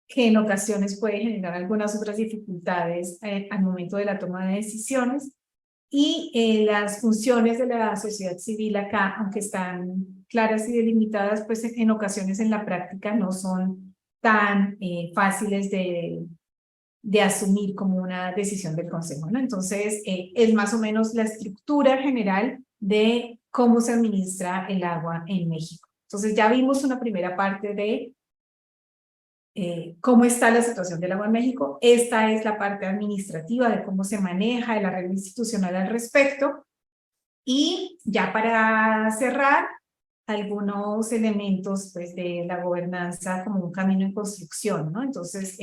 que en ocasiones puede generar algunas otras dificultades al momento de la toma de decisiones. Y las funciones de la sociedad civil acá, aunque están claras y delimitadas, pues en ocasiones en la práctica no son tan fáciles de asumir como una decisión del Consejo, ¿no? Entonces, es más o menos la estructura general de cómo se administra el agua en México. Entonces, ya vimos una primera parte de cómo está la situación del agua en México. Esta es la parte administrativa de cómo se maneja el arreglo institucional al respecto. Y ya para cerrar, algunos elementos pues, de la gobernanza como un camino en construcción, ¿no? Entonces,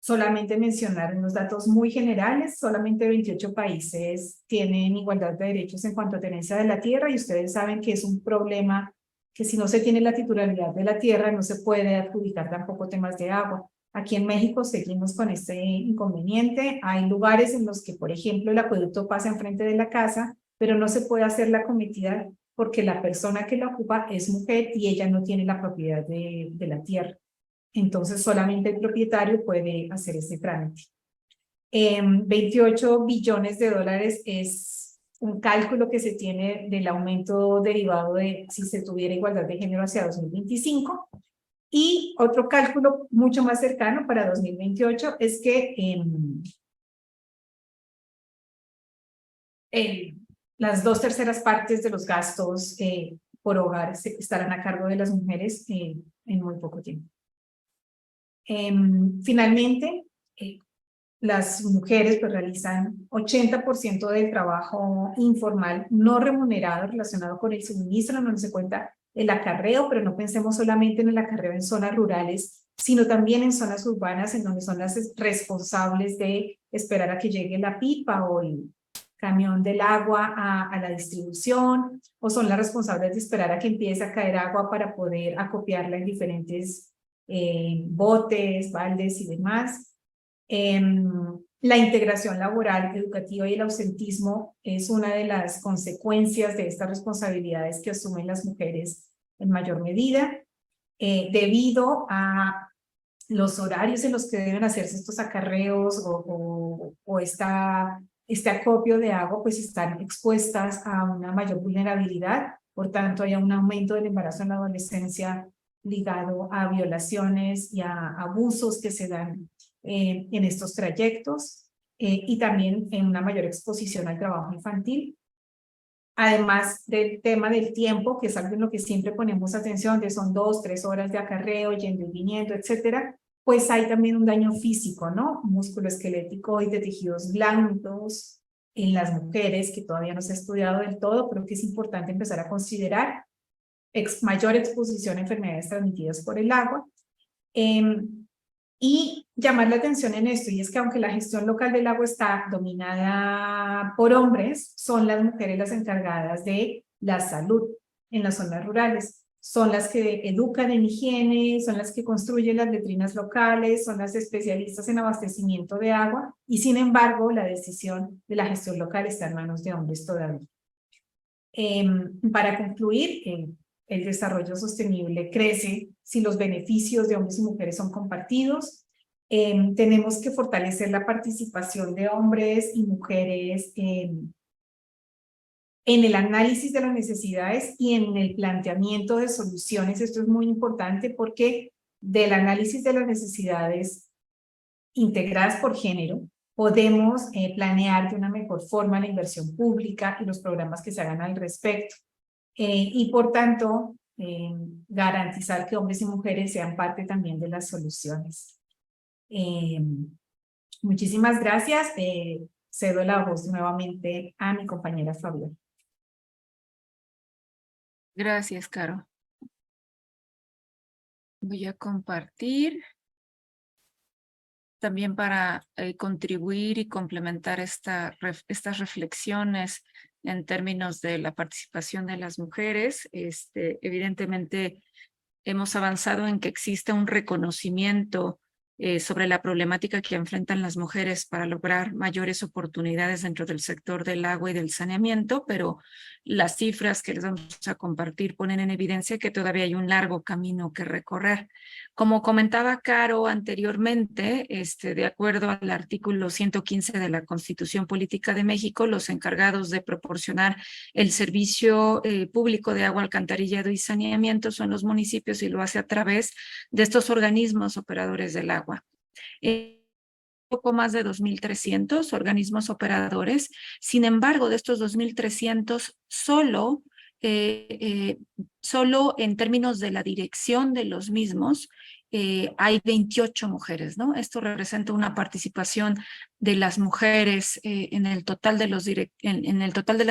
solamente mencionar unos datos muy generales, solamente 28 países tienen igualdad de derechos en cuanto a tenencia de la tierra, y ustedes saben que es un problema que si no se tiene la titularidad de la tierra no se puede adjudicar tampoco temas de agua. Aquí en México seguimos con este inconveniente. Hay lugares en los que, por ejemplo, el acueducto pasa enfrente de la casa, pero no se puede hacer la cometida porque la persona que la ocupa es mujer y ella no tiene la propiedad de la tierra. Entonces solamente el propietario puede hacer este trámite. 28 billones de dólares es un cálculo que se tiene del aumento derivado de si se tuviera igualdad de género hacia 2025. Y otro cálculo mucho más cercano para 2028 es que las 2/3 partes de los gastos por hogar estarán a cargo de las mujeres en muy poco tiempo. Finalmente, las mujeres pues, realizan 80% del trabajo informal no remunerado relacionado con el suministro, donde se cuenta el acarreo, pero no pensemos solamente en el acarreo en zonas rurales, sino también en zonas urbanas, en donde son las responsables de esperar a que llegue la pipa o el camión del agua a la distribución, o son las responsables de esperar a que empiece a caer agua para poder acopiarla en diferentes botes, baldes y demás. La integración laboral, educativa y el ausentismo es una de las consecuencias de estas responsabilidades que asumen las mujeres en mayor medida, debido a los horarios en los que deben hacerse estos acarreos o este acopio de agua, pues están expuestas a una mayor vulnerabilidad. Por tanto, hay un aumento del embarazo en la adolescencia ligado a violaciones y a abusos que se dan en estos trayectos, y también en una mayor exposición al trabajo infantil. Además del tema del tiempo, que es algo en lo que siempre ponemos atención, que son 2-3 horas de acarreo, yendo y viniendo, etcétera, pues hay también un daño físico, ¿no? Musculoesquelético y de tejidos blandos en las mujeres, que todavía no se ha estudiado del todo, pero que es importante empezar a considerar. Mayor exposición a enfermedades transmitidas por el agua. Y llamar la atención en esto, y es que aunque la gestión local del agua está dominada por hombres, son las mujeres las encargadas de la salud en las zonas rurales. Son las que educan en higiene, son las que construyen las letrinas locales, son las especialistas en abastecimiento de agua, y sin embargo la decisión de la gestión local está en manos de hombres todavía. Para concluir, el desarrollo sostenible crece si los beneficios de hombres y mujeres son compartidos. Tenemos que fortalecer la participación de hombres y mujeres en el análisis de las necesidades y en el planteamiento de soluciones. Esto es muy importante porque del análisis de las necesidades integradas por género podemos planear de una mejor forma la inversión pública y los programas que se hagan al respecto. Y por tanto, garantizar que hombres y mujeres sean parte también de las soluciones. Muchísimas gracias. Cedo la voz nuevamente a mi compañera Fabiola. Gracias, Caro. Voy a compartir también para contribuir y complementar estas reflexiones en términos de la participación de las mujeres. Evidentemente hemos avanzado en que existe un reconocimiento sobre la problemática que enfrentan las mujeres para lograr mayores oportunidades dentro del sector del agua y del saneamiento, pero las cifras que les vamos a compartir ponen en evidencia que todavía hay un largo camino que recorrer. Como comentaba Caro anteriormente, de acuerdo al artículo 115 de la Constitución Política de México, los encargados de proporcionar el servicio público de agua, alcantarillado y saneamiento son los municipios, y lo hace a través de estos organismos operadores del agua. Poco más de 2.300 organismos operadores. Sin embargo, de estos 2.300, solo en términos de la dirección de los mismos, hay 28 mujeres, ¿no? Esto representa una participación de las mujeres en el total de la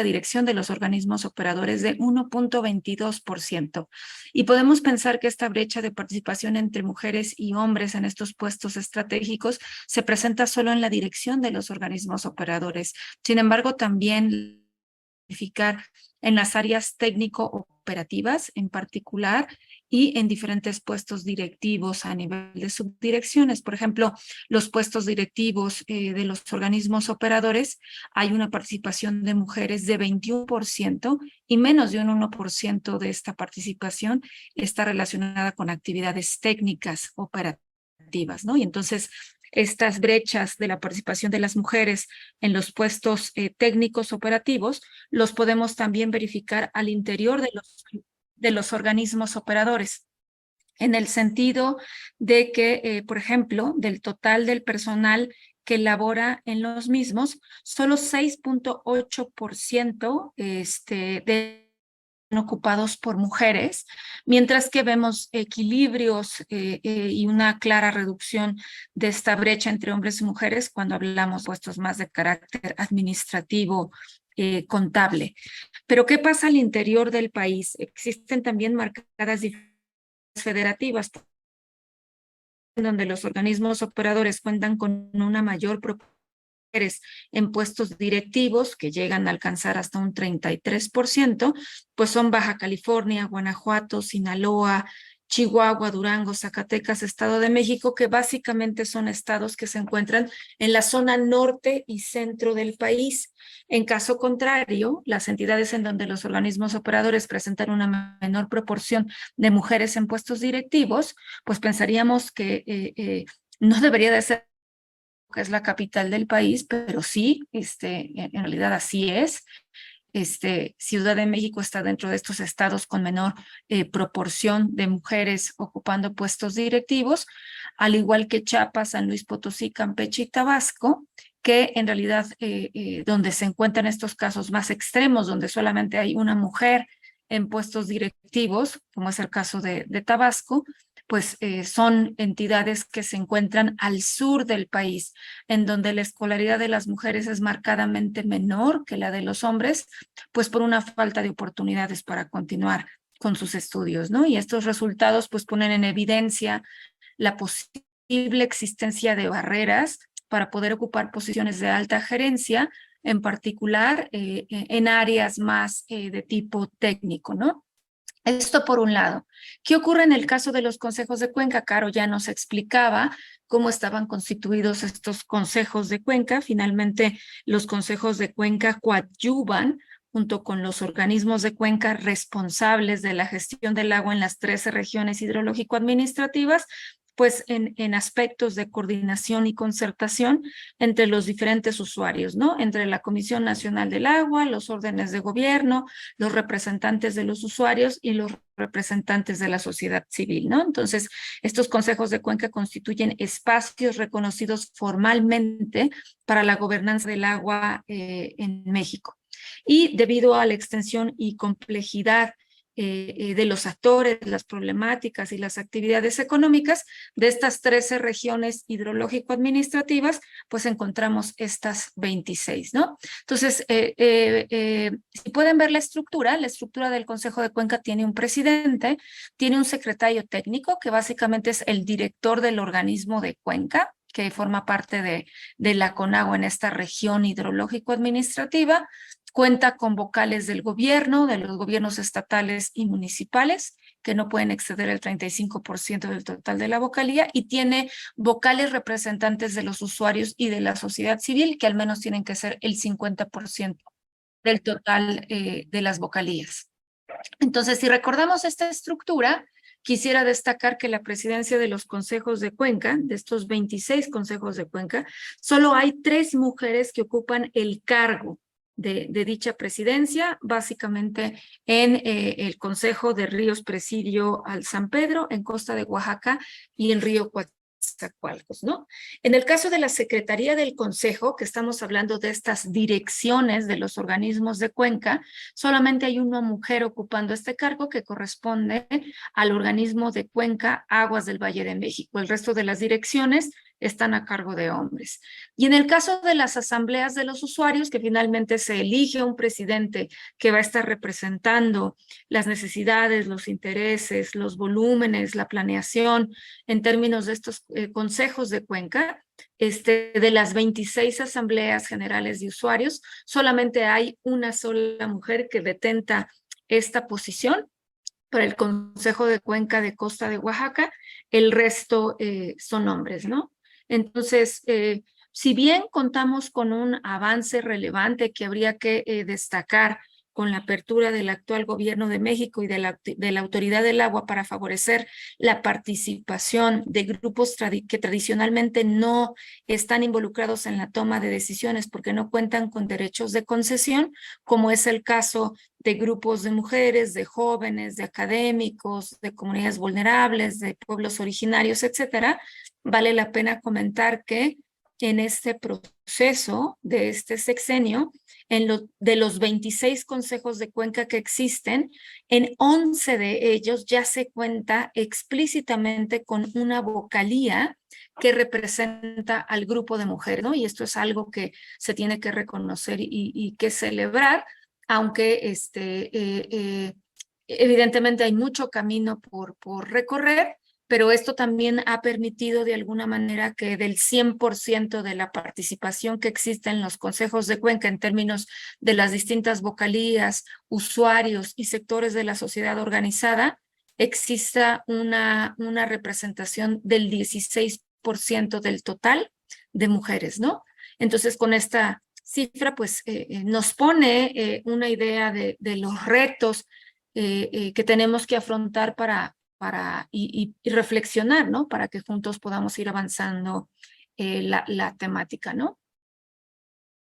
dirección de los organismos operadores de 1.22%. Y podemos pensar que esta brecha de participación entre mujeres y hombres en estos puestos estratégicos se presenta solo en la dirección de los organismos operadores. Sin embargo, también verificar en las áreas técnico-operativas en particular y en diferentes puestos directivos a nivel de subdirecciones. Por ejemplo, los puestos directivos de los organismos operadores, hay una participación de mujeres de 21% y menos de un 1% de esta participación está relacionada con actividades técnicas operativas, ¿no? Y entonces, estas brechas de la participación de las mujeres en los puestos técnicos operativos los podemos también verificar al interior de los organismos operadores, en el sentido de que, por ejemplo, del total del personal que labora en los mismos, solo 6.8% ocupados por mujeres, mientras que vemos equilibrios y una clara reducción de esta brecha entre hombres y mujeres cuando hablamos de puestos más de carácter administrativo, contable. Pero ¿qué pasa al interior del país? Existen también marcadas diferencias federativas, en donde los organismos operadores cuentan con una mayor proporción en puestos directivos que llegan a alcanzar hasta un 33%, pues son Baja California, Guanajuato, Sinaloa, Chihuahua, Durango, Zacatecas, Estado de México, que básicamente son estados que se encuentran en la zona norte y centro del país. En caso contrario, las entidades en donde los organismos operadores presentan una menor proporción de mujeres en puestos directivos, pues pensaríamos que no debería de ser que es la capital del país, pero sí, en realidad así es. Ciudad de México está dentro de estos estados con menor proporción de mujeres ocupando puestos directivos, al igual que Chiapas, San Luis Potosí, Campeche y Tabasco, que en realidad donde se encuentran estos casos más extremos, donde solamente hay una mujer en puestos directivos, como es el caso de Tabasco, pues son entidades que se encuentran al sur del país, en donde la escolaridad de las mujeres es marcadamente menor que la de los hombres, pues por una falta de oportunidades para continuar con sus estudios, ¿no? Y estos resultados pues ponen en evidencia la posible existencia de barreras para poder ocupar posiciones de alta gerencia, en particular en áreas más de tipo técnico, ¿no? Esto por un lado. ¿Qué ocurre en el caso de los consejos de Cuenca? Caro ya nos explicaba cómo estaban constituidos estos consejos de Cuenca. Finalmente, los consejos de Cuenca coadyuvan junto con los organismos de Cuenca responsables de la gestión del agua en las 13 regiones hidrológico-administrativas, pues en aspectos de coordinación y concertación entre los diferentes usuarios, ¿no? Entre la Comisión Nacional del Agua, los órdenes de gobierno, los representantes de los usuarios y los representantes de la sociedad civil, ¿no? Entonces, estos consejos de Cuenca constituyen espacios reconocidos formalmente para la gobernanza del agua en México. Y debido a la extensión y complejidad de los actores, las problemáticas y las actividades económicas de estas 13 regiones hidrológico-administrativas, pues encontramos estas 26, ¿no? Entonces, si pueden ver la estructura del Consejo de Cuenca tiene un presidente, tiene un secretario técnico, que básicamente es el director del organismo de Cuenca, que forma parte de la CONAGUA en esta región hidrológico-administrativa. Cuenta con vocales del gobierno, de los gobiernos estatales y municipales, que no pueden exceder el 35% del total de la vocalía, y tiene vocales representantes de los usuarios y de la sociedad civil, que al menos tienen que ser el 50% del total de las vocalías. Entonces, si recordamos esta estructura, quisiera destacar que la presidencia de los consejos de Cuenca, de estos 26 consejos de Cuenca, solo hay 3 mujeres que ocupan el cargo de dicha presidencia, básicamente en el Consejo de Ríos Presidio al San Pedro, en Costa de Oaxaca, y en Río Coatzin. Coatzacoalcos, ¿no? En el caso de la Secretaría del Consejo, que estamos hablando de estas direcciones de los organismos de Cuenca, solamente hay una mujer ocupando este cargo que corresponde al organismo de Cuenca Aguas del Valle de México. El resto de las direcciones están a cargo de hombres. Y en el caso de las asambleas de los usuarios, que finalmente se elige un presidente que va a estar representando las necesidades, los intereses, los volúmenes, la planeación en términos de estos consejos de Cuenca, de las 26 asambleas generales de usuarios, solamente hay una sola mujer que detenta esta posición para el Consejo de Cuenca de Costa de Oaxaca. El resto son hombres, ¿no? Entonces, si bien contamos con un avance relevante que habría que destacar con la apertura del actual gobierno de México y de la Autoridad del Agua para favorecer la participación de grupos que tradicionalmente no están involucrados en la toma de decisiones porque no cuentan con derechos de concesión, como es el caso de grupos de mujeres, de jóvenes, de académicos, de comunidades vulnerables, de pueblos originarios, etcétera. Vale la pena comentar que en este proceso de este sexenio, de los 26 consejos de Cuenca que existen, en 11 de ellos ya se cuenta explícitamente con una vocalía que representa al grupo de mujeres, ¿no? Y esto es algo que se tiene que reconocer y que celebrar, aunque evidentemente hay mucho camino por recorrer, pero esto también ha permitido de alguna manera que del 100% de la participación que existe en los consejos de Cuenca en términos de las distintas vocalías, usuarios y sectores de la sociedad organizada, exista una representación del 16% del total de mujeres, ¿no? Entonces, con esta cifra, pues nos pone una idea de los retos que tenemos que afrontar y reflexionar, ¿no? Para que juntos podamos ir avanzando la temática, ¿no?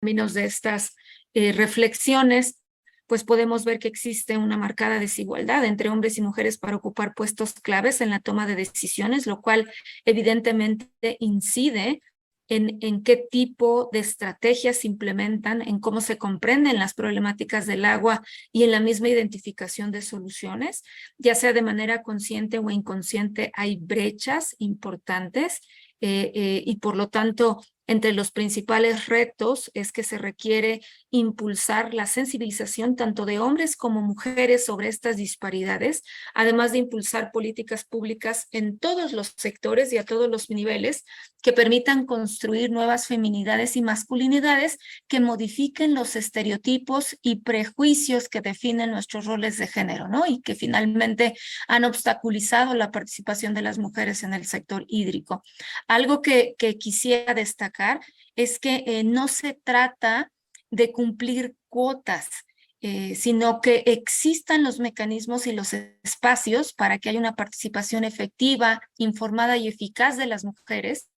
En términos de estas reflexiones, pues podemos ver que existe una marcada desigualdad entre hombres y mujeres para ocupar puestos claves en la toma de decisiones, lo cual evidentemente incide en qué tipo de estrategias se implementan, en cómo se comprenden las problemáticas del agua y en la misma identificación de soluciones, ya sea de manera consciente o inconsciente, hay brechas importantes y por lo tanto, entre los principales retos es que se requiere impulsar la sensibilización tanto de hombres como mujeres sobre estas disparidades, además de impulsar políticas públicas en todos los sectores y a todos los niveles que permitan construir nuevas feminidades y masculinidades que modifiquen los estereotipos y prejuicios que definen nuestros roles de género, ¿no? Y que finalmente han obstaculizado la participación de las mujeres en el sector hídrico. Algo que quisiera destacar es que no se trata de cumplir cuotas, sino que existan los mecanismos y los espacios para que haya una participación efectiva, informada y eficaz de las mujeres,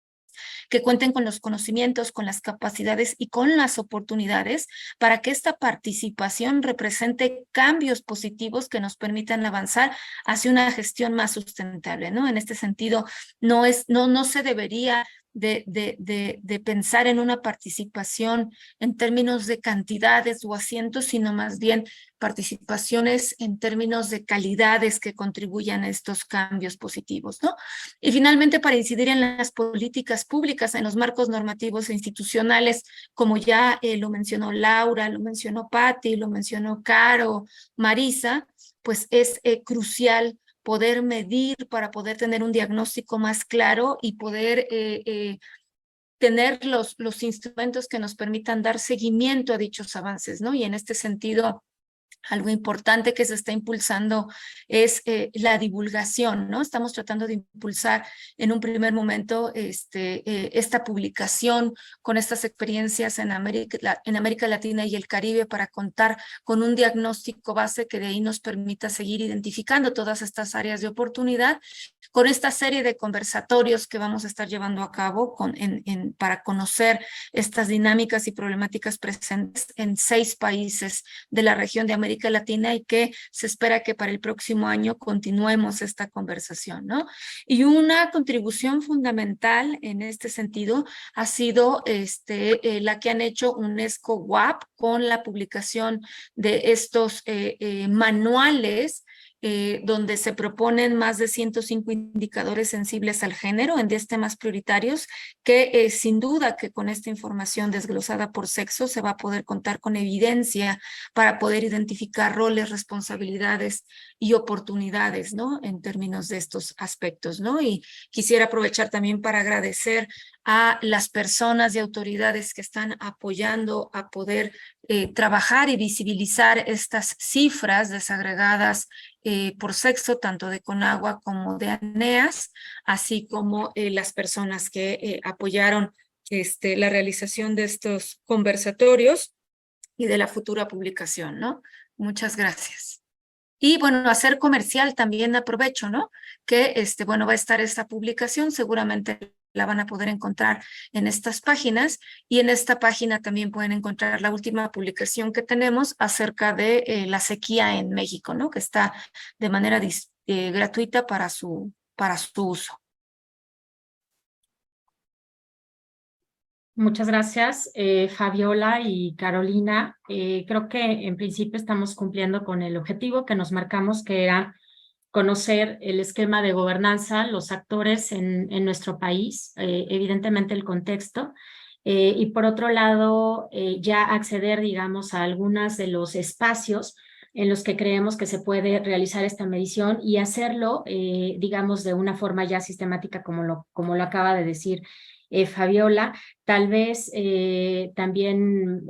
que cuenten con los conocimientos, con las capacidades y con las oportunidades para que esta participación represente cambios positivos que nos permitan avanzar hacia una gestión más sustentable, ¿no? En este sentido, no se debería de pensar en una participación en términos de cantidades o asientos, sino más bien participaciones en términos de calidades que contribuyan a estos cambios positivos, ¿no? Y finalmente, para incidir en las políticas públicas, en los marcos normativos e institucionales, como ya lo mencionó Laura, lo mencionó Patti, lo mencionó Caro, Marisa, pues es crucial poder medir para poder tener un diagnóstico más claro y poder tener los instrumentos que nos permitan dar seguimiento a dichos avances, ¿no? Y en este sentido, algo importante que se está impulsando es la divulgación, ¿no? Estamos tratando de impulsar en un primer momento esta publicación con estas experiencias en América Latina y el Caribe para contar con un diagnóstico base que de ahí nos permita seguir identificando todas estas áreas de oportunidad con esta serie de conversatorios que vamos a estar llevando a cabo para conocer estas dinámicas y problemáticas presentes en 6 países de la región de América América Latina y que se espera que para el próximo año continuemos esta conversación, ¿no? Y una contribución fundamental en este sentido ha sido la que han hecho UNESCO WAP con la publicación de estos manuales donde se proponen más de 105 indicadores sensibles al género en 10 temas prioritarios que sin duda que con esta información desglosada por sexo se va a poder contar con evidencia para poder identificar roles, responsabilidades y oportunidades, ¿no? En términos de estos aspectos, ¿no? Y quisiera aprovechar también para agradecer a las personas y autoridades que están apoyando a poder trabajar y visibilizar estas cifras desagregadas por sexo, tanto de Conagua como de ANEAS, así como las personas que apoyaron la realización de estos conversatorios y de la futura publicación, ¿no? Muchas gracias. Y bueno, hacer comercial también aprovecho, ¿no? Que bueno, va a estar esta publicación, seguramente la van a poder encontrar en estas páginas y en esta página también pueden encontrar la última publicación que tenemos acerca de la sequía en México, ¿no? Que está de manera gratuita para su uso. Muchas gracias, Fabiola y Carolina. Creo que en principio estamos cumpliendo con el objetivo que nos marcamos, que era conocer el esquema de gobernanza, los actores en nuestro país, evidentemente el contexto, y por otro lado, ya acceder, digamos, a algunos de los espacios en los que creemos que se puede realizar esta medición y hacerlo, digamos, de una forma ya sistemática, como lo acaba de decir Fabiola. Tal vez también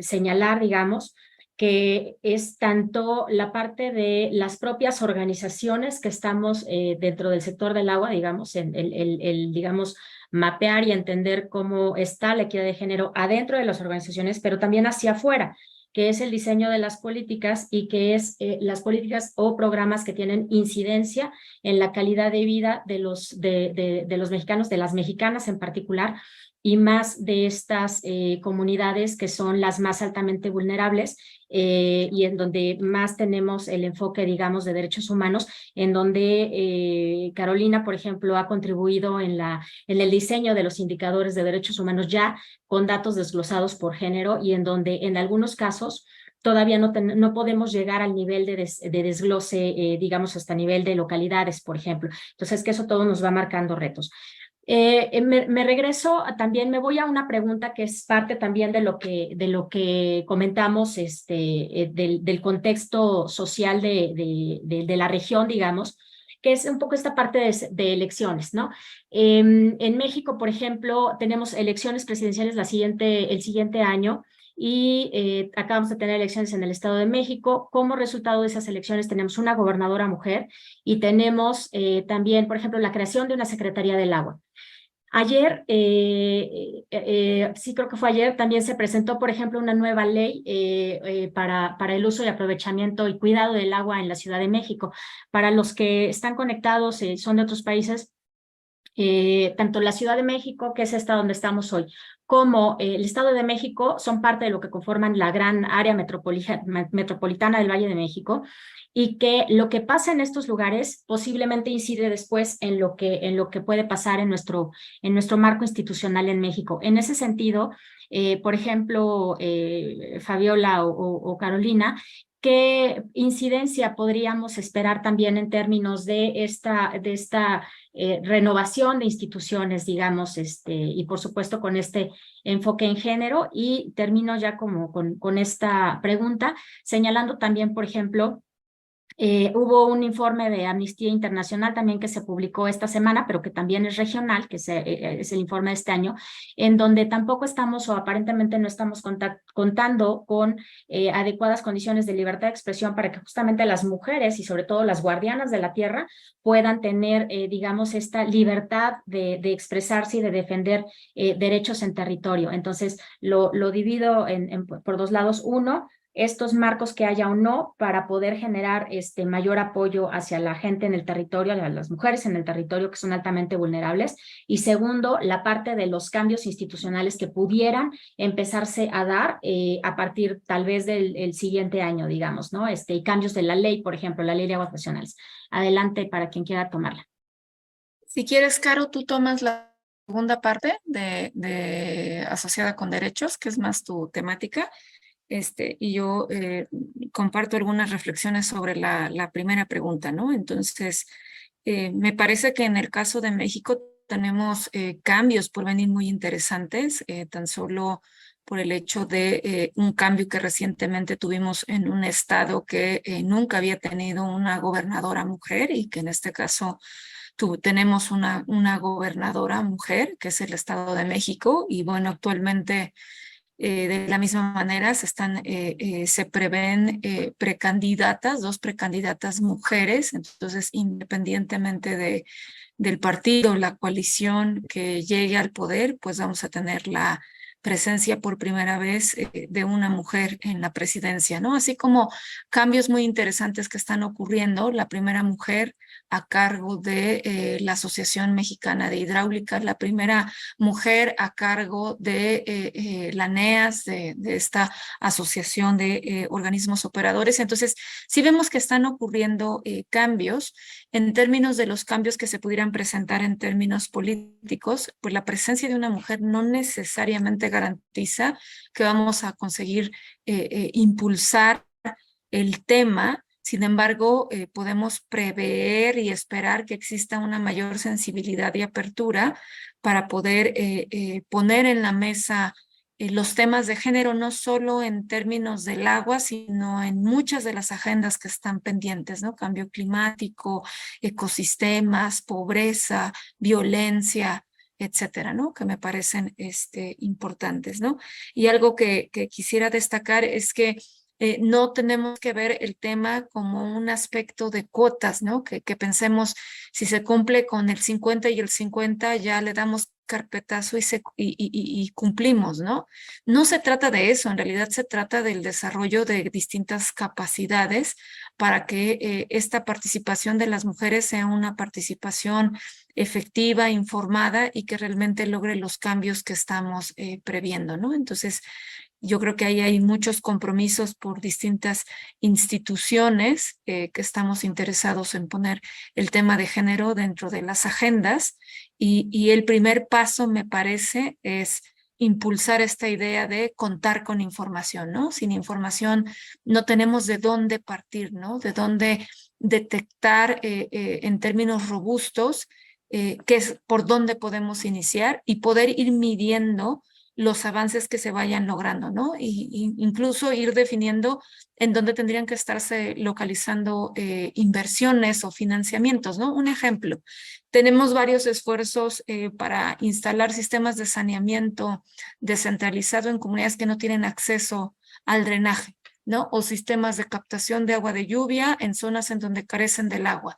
señalar, digamos, que es tanto la parte de las propias organizaciones que estamos dentro del sector del agua, digamos, digamos, mapear y entender cómo está la equidad de género adentro de las organizaciones, pero también hacia afuera, que es el diseño de las políticas y que es las políticas o programas que tienen incidencia en la calidad de vida de los mexicanos, de las mexicanas en particular, y más de estas comunidades que son las más altamente vulnerables y en donde más tenemos el enfoque, digamos, de derechos humanos, en donde Carolina, por ejemplo, ha contribuido en el diseño de los indicadores de derechos humanos ya con datos desglosados por género y en donde en algunos casos todavía no podemos llegar al nivel de desglose, digamos, hasta nivel de localidades, por ejemplo. Entonces, que eso todo nos va marcando retos. Me regreso, también me voy a una pregunta que es parte también de lo que comentamos, del contexto social de la región, digamos, que es un poco esta parte de elecciones, ¿no? En México, por ejemplo, tenemos elecciones presidenciales el siguiente año y acabamos de tener elecciones en el Estado de México. Como resultado de esas elecciones tenemos una gobernadora mujer y tenemos también, por ejemplo, la creación de una Secretaría del Agua. Ayer, sí creo que fue ayer, también se presentó, por ejemplo, una nueva ley para el uso y aprovechamiento y cuidado del agua en la Ciudad de México. Para los que están conectados, son de otros países, tanto la Ciudad de México, que es esta donde estamos hoy, como el Estado de México son parte de lo que conforman la gran área metropolitana del Valle de México, y que lo que pasa en estos lugares posiblemente incide después en lo que puede pasar en nuestro marco institucional en México. En ese sentido, por ejemplo, Fabiola o Carolina, ¿qué incidencia podríamos esperar también en términos de esta renovación de instituciones, digamos, y por supuesto con este enfoque en género? Y termino ya como con esta pregunta, señalando también, por ejemplo, hubo un informe de Amnistía Internacional también que se publicó esta semana, pero que también es regional, que es el informe de este año, en donde tampoco estamos o aparentemente no estamos contando con adecuadas condiciones de libertad de expresión para que justamente las mujeres y sobre todo las guardianas de la tierra puedan tener, digamos, esta libertad de expresarse y de defender derechos en territorio. Entonces, lo divido por dos lados. Uno, estos marcos que haya o no para poder generar mayor apoyo hacia la gente en el territorio, a las mujeres en el territorio que son altamente vulnerables. Y segundo, la parte de los cambios institucionales que pudieran empezarse a dar a partir tal vez del siguiente año, digamos, ¿no? Y cambios de la ley, por ejemplo, la ley de aguas nacionales. Adelante para quien quiera tomarla. Si quieres, Caro, tú tomas la segunda parte de asociada con derechos, que es más tu temática. Y yo comparto algunas reflexiones sobre la primera pregunta, ¿no? Entonces, me parece que en el caso de México tenemos cambios por venir muy interesantes, tan solo por el hecho de un cambio que recientemente tuvimos en un estado que nunca había tenido una gobernadora mujer y que en este caso tenemos una gobernadora mujer, que es el Estado de México, y bueno, actualmente de la misma manera se prevén precandidatas, 2 precandidatas mujeres, entonces independientemente del partido, la coalición que llegue al poder, pues vamos a tener la presencia por primera vez de una mujer en la presidencia, ¿no? Así como cambios muy interesantes que están ocurriendo, la primera mujer a cargo de la Asociación Mexicana de Hidráulica, la primera mujer a cargo de la NEAS, de esta asociación de organismos operadores. Entonces, sí vemos que están ocurriendo cambios. En términos de los cambios que se pudieran presentar en términos políticos, pues la presencia de una mujer no necesariamente garantiza que vamos a conseguir impulsar el tema. Sin embargo, podemos prever y esperar que exista una mayor sensibilidad y apertura para poder poner en la mesa los temas de género, no solo en términos del agua, sino en muchas de las agendas que están pendientes, ¿no? Cambio climático, ecosistemas, pobreza, violencia, etcétera, ¿no? Que me parecen importantes, ¿no? Y algo que quisiera destacar es que no tenemos que ver el tema como un aspecto de cuotas, ¿no? Que pensemos, si se cumple con el 50 y el 50, ya le damos carpetazo y cumplimos, ¿no? No se trata de eso, en realidad se trata del desarrollo de distintas capacidades para que esta participación de las mujeres sea una participación efectiva, informada y que realmente logre los cambios que estamos previendo, ¿no? Entonces, yo creo que ahí hay muchos compromisos por distintas instituciones que estamos interesados en poner el tema de género dentro de las agendas y el primer paso, me parece, es impulsar esta idea de contar con información, ¿no? Sin información no tenemos de dónde partir, ¿no? De dónde detectar en términos robustos por dónde podemos iniciar y poder ir midiendo los avances que se vayan logrando, ¿no? Y incluso ir definiendo en dónde tendrían que estarse localizando inversiones o financiamientos, ¿no? Un ejemplo, tenemos varios esfuerzos para instalar sistemas de saneamiento descentralizado en comunidades que no tienen acceso al drenaje, ¿no? O sistemas de captación de agua de lluvia en zonas en donde carecen del agua.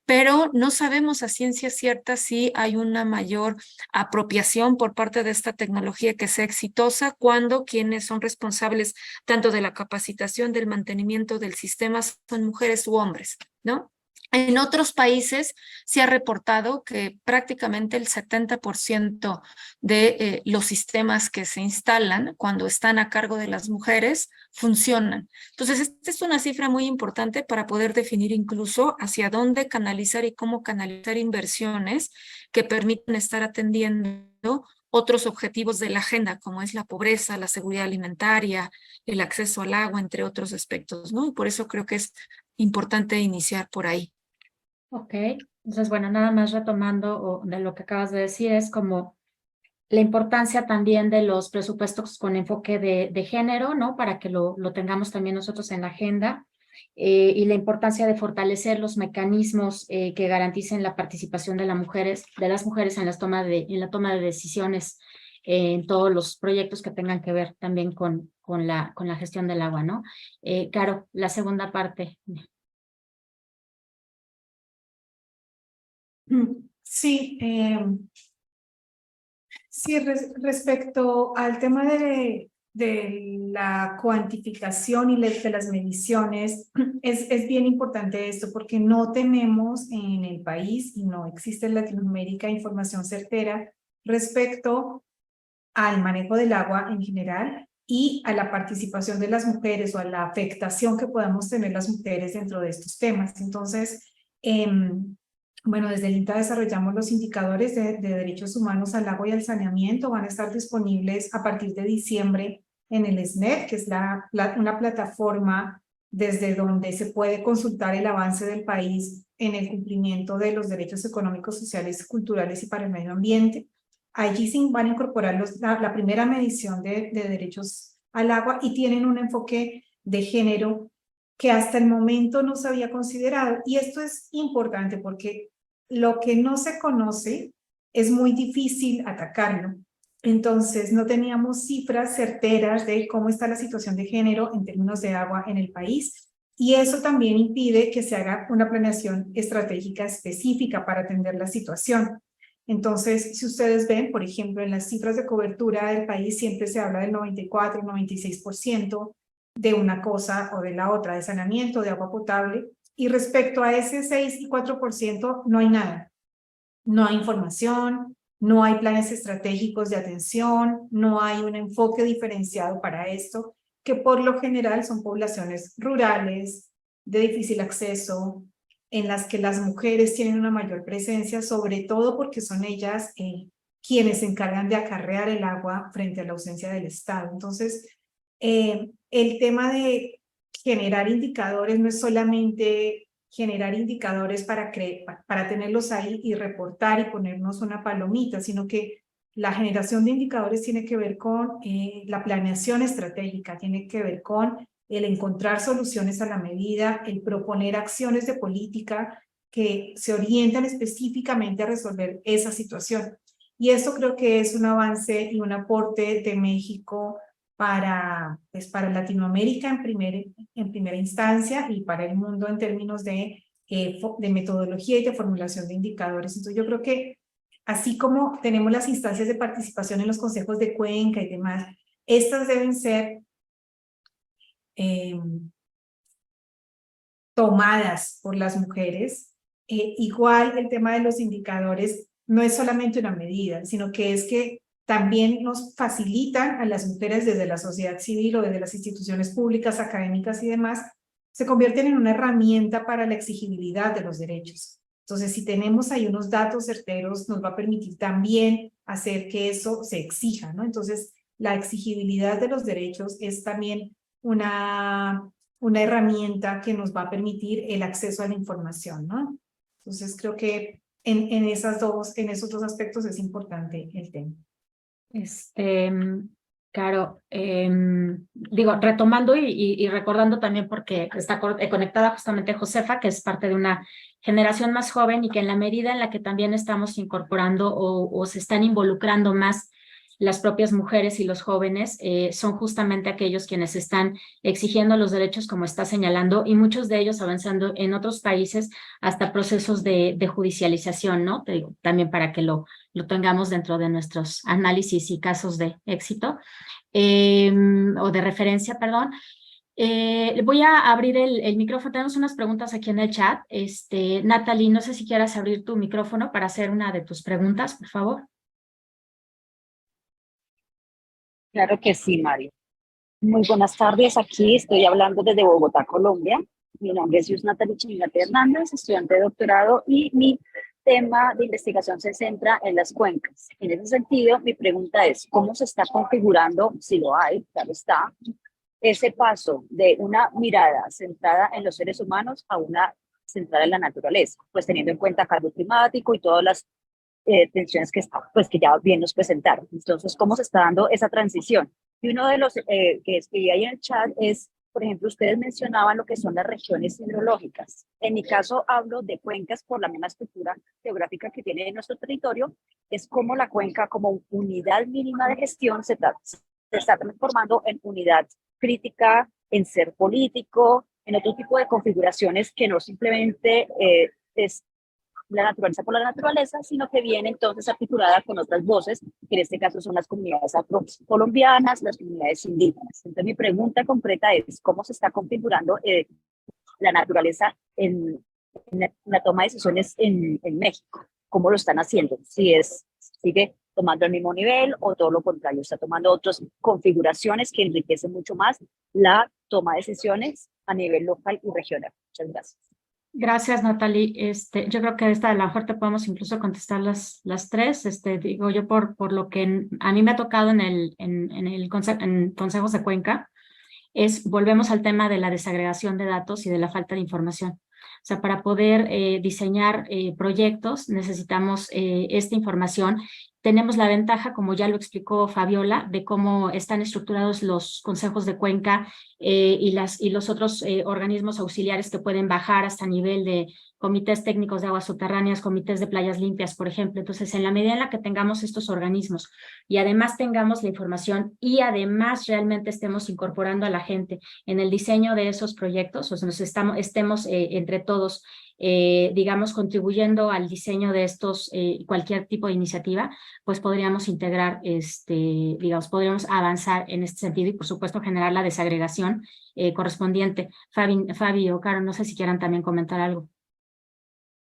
Pero no sabemos a ciencia cierta si hay una mayor apropiación por parte de esta tecnología que sea exitosa cuando quienes son responsables tanto de la capacitación, del mantenimiento del sistema son mujeres u hombres, ¿no? En otros países se ha reportado que prácticamente el 70% de los sistemas que se instalan cuando están a cargo de las mujeres funcionan. Entonces, esta es una cifra muy importante para poder definir incluso hacia dónde canalizar y cómo canalizar inversiones que permiten estar atendiendo otros objetivos de la agenda, como es la pobreza, la seguridad alimentaria, el acceso al agua, entre otros aspectos, ¿no? Y por eso creo que es importante iniciar por ahí. Ok, entonces bueno, nada más retomando de lo que acabas de decir, es como la importancia también de los presupuestos con enfoque de género, ¿no? Para que lo tengamos también nosotros en la agenda, y la importancia de fortalecer los mecanismos que garanticen la participación de las mujeres en la toma de decisiones en todos los proyectos que tengan que ver también con la gestión del agua, ¿no? Caro, la segunda parte. Sí, sí, respecto al tema la cuantificación y de las mediciones, es bien importante esto porque no tenemos en el país y no existe en Latinoamérica información certera respecto al manejo del agua en general y a la participación de las mujeres o a la afectación que podamos tener las mujeres dentro de estos temas. Entonces, bueno, desde el INTA desarrollamos los indicadores de derechos humanos al agua y al saneamiento. Van a estar disponibles a partir de diciembre en el SNET, que es una plataforma desde donde se puede consultar el avance del país en el cumplimiento de los derechos económicos, sociales, culturales y para el medio ambiente. Allí sí van a incorporar la primera medición de derechos al agua y tienen un enfoque de género que hasta el momento no se había considerado. Y esto es importante porque lo que no se conoce es muy difícil atacarlo. Entonces no teníamos cifras certeras de cómo está la situación de género en términos de agua en el país. Y eso también impide que se haga una planeación estratégica específica para atender la situación. Entonces, si ustedes ven, por ejemplo, en las cifras de cobertura del país siempre se habla del 94, 96% de una cosa o de la otra, de saneamiento, de agua potable, y respecto a ese 6 y 4% no hay nada. No hay información, no hay planes estratégicos de atención, no hay un enfoque diferenciado para esto, que por lo general son poblaciones rurales, de difícil acceso, en las que las mujeres tienen una mayor presencia, sobre todo porque son ellas quienes se encargan de acarrear el agua frente a la ausencia del Estado. Entonces, el tema de generar indicadores no es solamente generar indicadores para tenerlos ahí y reportar y ponernos una palomita, sino que la generación de indicadores tiene que ver con la planeación estratégica, tiene que ver con el encontrar soluciones a la medida, el proponer acciones de política que se orientan específicamente a resolver esa situación. Y eso creo que es un avance y un aporte de México para Latinoamérica en primera instancia y para el mundo en términos de metodología y de formulación de indicadores. Entonces yo creo que así como tenemos las instancias de participación en los consejos de cuenca y demás, estas deben ser tomadas por las mujeres. Igual el tema de los indicadores no es solamente una medida, sino que es que también nos facilitan a las mujeres desde la sociedad civil o desde las instituciones públicas, académicas y demás, se convierten en una herramienta para la exigibilidad de los derechos. Entonces, si tenemos ahí unos datos certeros, nos va a permitir también hacer que eso se exija, ¿no? Entonces, la exigibilidad de los derechos es también una herramienta que nos va a permitir el acceso a la información, ¿no? Entonces, creo que en esos dos aspectos es importante el tema. Claro, digo, retomando y recordando también porque está conectada justamente Josefa, que es parte de una generación más joven y que en la medida en la que también estamos incorporando o se están involucrando más las propias mujeres y los jóvenes, son justamente aquellos quienes están exigiendo los derechos, como está señalando, y muchos de ellos avanzando en otros países hasta procesos de judicialización, ¿no? Te digo, también para que lo tengamos dentro de nuestros análisis y casos de éxito, o de referencia, perdón. Voy a abrir el micrófono. Tenemos unas preguntas aquí en el chat. Natalie, no sé si quieras abrir tu micrófono para hacer una de tus preguntas, por favor. Claro que sí, Mario. Muy buenas tardes. Aquí estoy hablando desde Bogotá, Colombia. Mi nombre es Natalie Chingate Hernández, estudiante de doctorado, y mi tema de investigación se centra en las cuencas. En ese sentido, mi pregunta es, ¿cómo se está configurando, si lo hay, claro está, ese paso de una mirada centrada en los seres humanos a una centrada en la naturaleza? Pues teniendo en cuenta cambio climático y todas las tensiones que ya bien nos presentaron. Entonces, ¿cómo se está dando esa transición? Y uno de los que escribí ahí en el chat es, por ejemplo, ustedes mencionaban lo que son las regiones hidrológicas. En mi caso hablo de cuencas por la misma estructura geográfica que tiene nuestro territorio. Es como la cuenca, como unidad mínima de gestión, se está transformando en unidad crítica, en ser político, en otro tipo de configuraciones que no simplemente es la naturaleza por la naturaleza, sino que viene entonces articulada con otras voces, que en este caso son las comunidades afrocolombianas, las comunidades indígenas. Entonces mi pregunta concreta es, ¿cómo se está configurando la naturaleza en la toma de decisiones en México? ¿Cómo lo están haciendo? Si sigue tomando el mismo nivel o todo lo contrario, está tomando otras configuraciones que enriquecen mucho más la toma de decisiones a nivel local y regional. Muchas gracias. Gracias, Natalie. Yo creo que esta de la mejor te podemos incluso contestar las tres. Digo yo por lo que a mí me ha tocado en consejos de Cuenca, volvemos al tema de la desagregación de datos y de la falta de información. O sea, para poder diseñar proyectos necesitamos esta información. Tenemos la ventaja, como ya lo explicó Fabiola, de cómo están estructurados los consejos de Cuenca y los otros organismos auxiliares que pueden bajar hasta nivel de comités técnicos de aguas subterráneas, comités de playas limpias, por ejemplo. Entonces, en la medida en la que tengamos estos organismos y además tengamos la información y además realmente estemos incorporando a la gente en el diseño de esos proyectos, o sea, estemos entre todos, digamos, contribuyendo al diseño de estos, cualquier tipo de iniciativa, pues podríamos integrar, digamos, podríamos avanzar en este sentido y, por supuesto, generar la desagregación correspondiente. Fabi o Caro, no sé si quieran también comentar algo.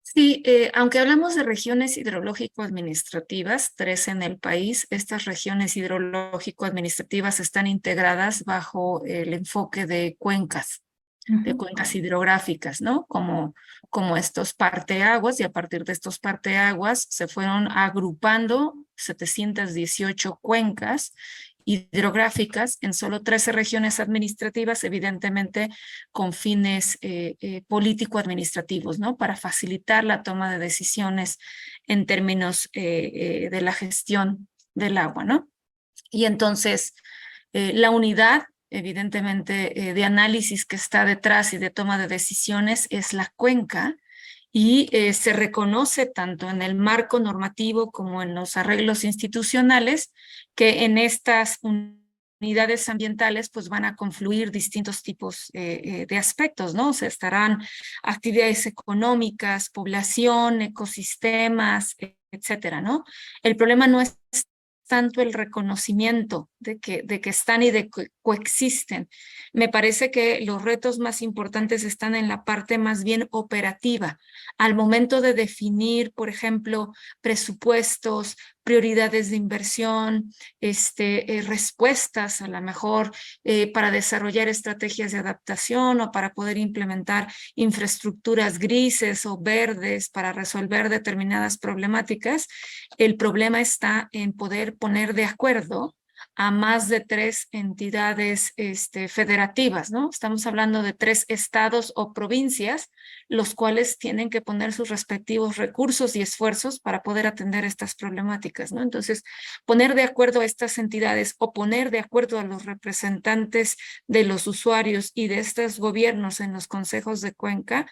Sí, aunque hablamos de regiones hidrológico-administrativas, 3 en el país, estas regiones hidrológico-administrativas están integradas bajo el enfoque de cuencas hidrográficas, ¿no? Como estos parteaguas, y a partir de estos parteaguas se fueron agrupando 718 cuencas hidrográficas en solo 13 regiones administrativas, evidentemente con fines político-administrativos, ¿no? Para facilitar la toma de decisiones en términos de la gestión del agua, ¿no? Y entonces la unidad, evidentemente, de análisis que está detrás y de toma de decisiones es la cuenca, y se reconoce tanto en el marco normativo como en los arreglos institucionales que en estas unidades ambientales pues van a confluir distintos tipos de aspectos, ¿no? O sea, estarán actividades económicas, población, ecosistemas, etcétera, ¿no? El problema no es tanto el reconocimiento de que están y de que coexisten. Me parece que los retos más importantes están en la parte más bien operativa, al momento de definir, por ejemplo, presupuestos, prioridades de inversión, respuestas a lo mejor para desarrollar estrategias de adaptación o para poder implementar infraestructuras grises o verdes para resolver determinadas problemáticas. El problema está en poder poner de acuerdo a más de 3 entidades federativas, ¿no? Estamos hablando de 3 estados o provincias, los cuales tienen que poner sus respectivos recursos y esfuerzos para poder atender estas problemáticas, ¿no? Entonces, poner de acuerdo a estas entidades o poner de acuerdo a los representantes de los usuarios y de estos gobiernos en los consejos de cuenca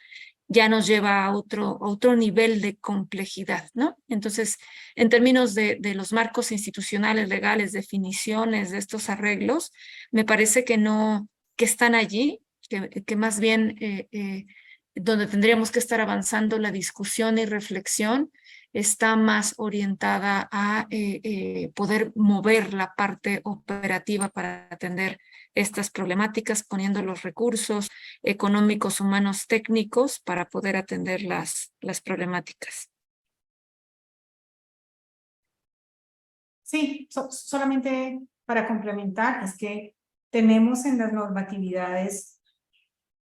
ya nos lleva a otro nivel de complejidad, ¿no? Entonces, en términos de los marcos institucionales, legales, definiciones de estos arreglos, me parece que están allí, que más bien donde tendríamos que estar avanzando la discusión y reflexión está más orientada a poder mover la parte operativa para atender estas problemáticas, poniendo los recursos económicos, humanos, técnicos para poder atender las problemáticas. Sí, solamente para complementar, es que tenemos en las normatividades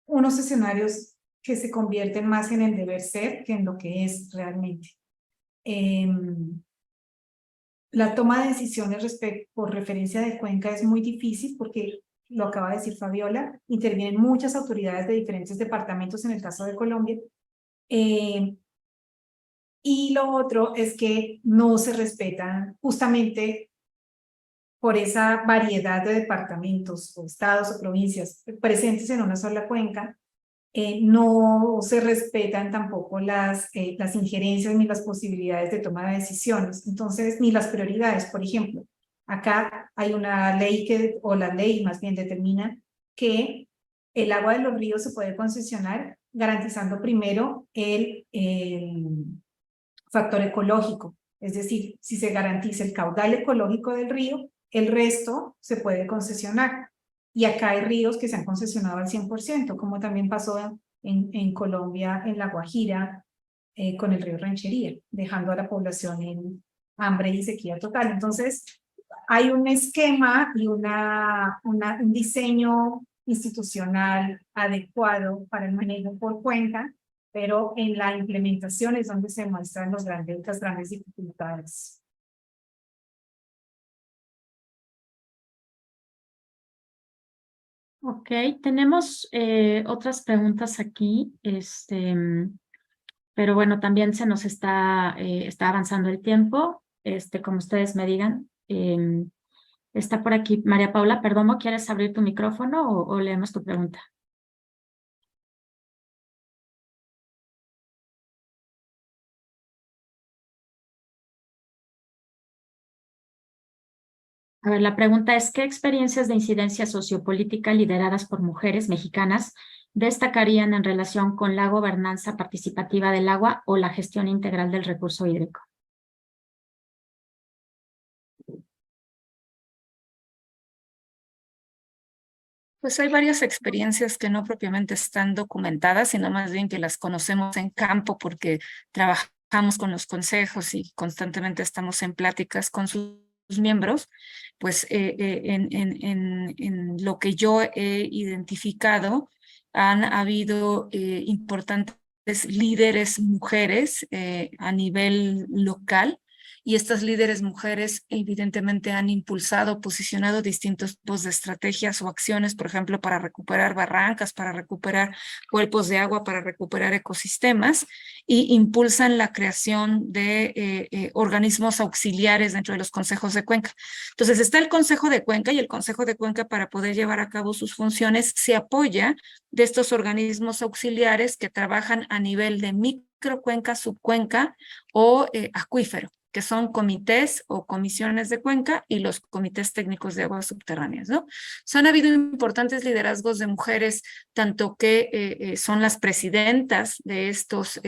unos escenarios que se convierten más en el deber ser que en lo que es realmente. La toma de decisiones por referencia de cuenca es muy difícil porque, lo acaba de decir Fabiola, intervienen muchas autoridades de diferentes departamentos en el caso de Colombia. Y lo otro es que no se respetan justamente por esa variedad de departamentos o estados o provincias presentes en una sola cuenca. No se respetan tampoco las injerencias ni las posibilidades de toma de decisiones, entonces, ni las prioridades. Por ejemplo, acá hay una ley la ley más bien determina que el agua de los ríos se puede concesionar garantizando primero factor ecológico, es decir, si se garantiza el caudal ecológico del río, el resto se puede concesionar. Y acá hay ríos que se han concesionado al 100%, como también pasó en Colombia, en La Guajira, con el río Ranchería, dejando a la población en hambre y sequía total. Entonces, hay un esquema y un diseño institucional adecuado para el manejo por cuenca, pero en la implementación es donde se muestran las grandes dificultades. Ok, tenemos otras preguntas aquí, pero bueno, también se nos está avanzando el tiempo, como ustedes me digan. Está por aquí María Paula Perdomo, ¿quieres abrir tu micrófono o leemos tu pregunta? A ver, la pregunta es, ¿qué experiencias de incidencia sociopolítica lideradas por mujeres mexicanas destacarían en relación con la gobernanza participativa del agua o la gestión integral del recurso hídrico? Pues hay varias experiencias que no propiamente están documentadas, sino más bien que las conocemos en campo porque trabajamos con los consejos y constantemente estamos en pláticas con sus miembros. Pues en lo que yo he identificado, han habido importantes líderes mujeres a nivel local. Y estas líderes mujeres evidentemente han impulsado, posicionado distintos tipos de estrategias o acciones, por ejemplo, para recuperar barrancas, para recuperar cuerpos de agua, para recuperar ecosistemas, y impulsan la creación de organismos auxiliares dentro de los consejos de cuenca. Entonces está el Consejo de Cuenca, y el Consejo de Cuenca, para poder llevar a cabo sus funciones, se apoya de estos organismos auxiliares que trabajan a nivel de microcuenca, subcuenca o acuífero, que son comités o comisiones de cuenca y los comités técnicos de aguas subterráneas, ¿no? Han habido importantes liderazgos de mujeres, tanto que son las presidentas de estos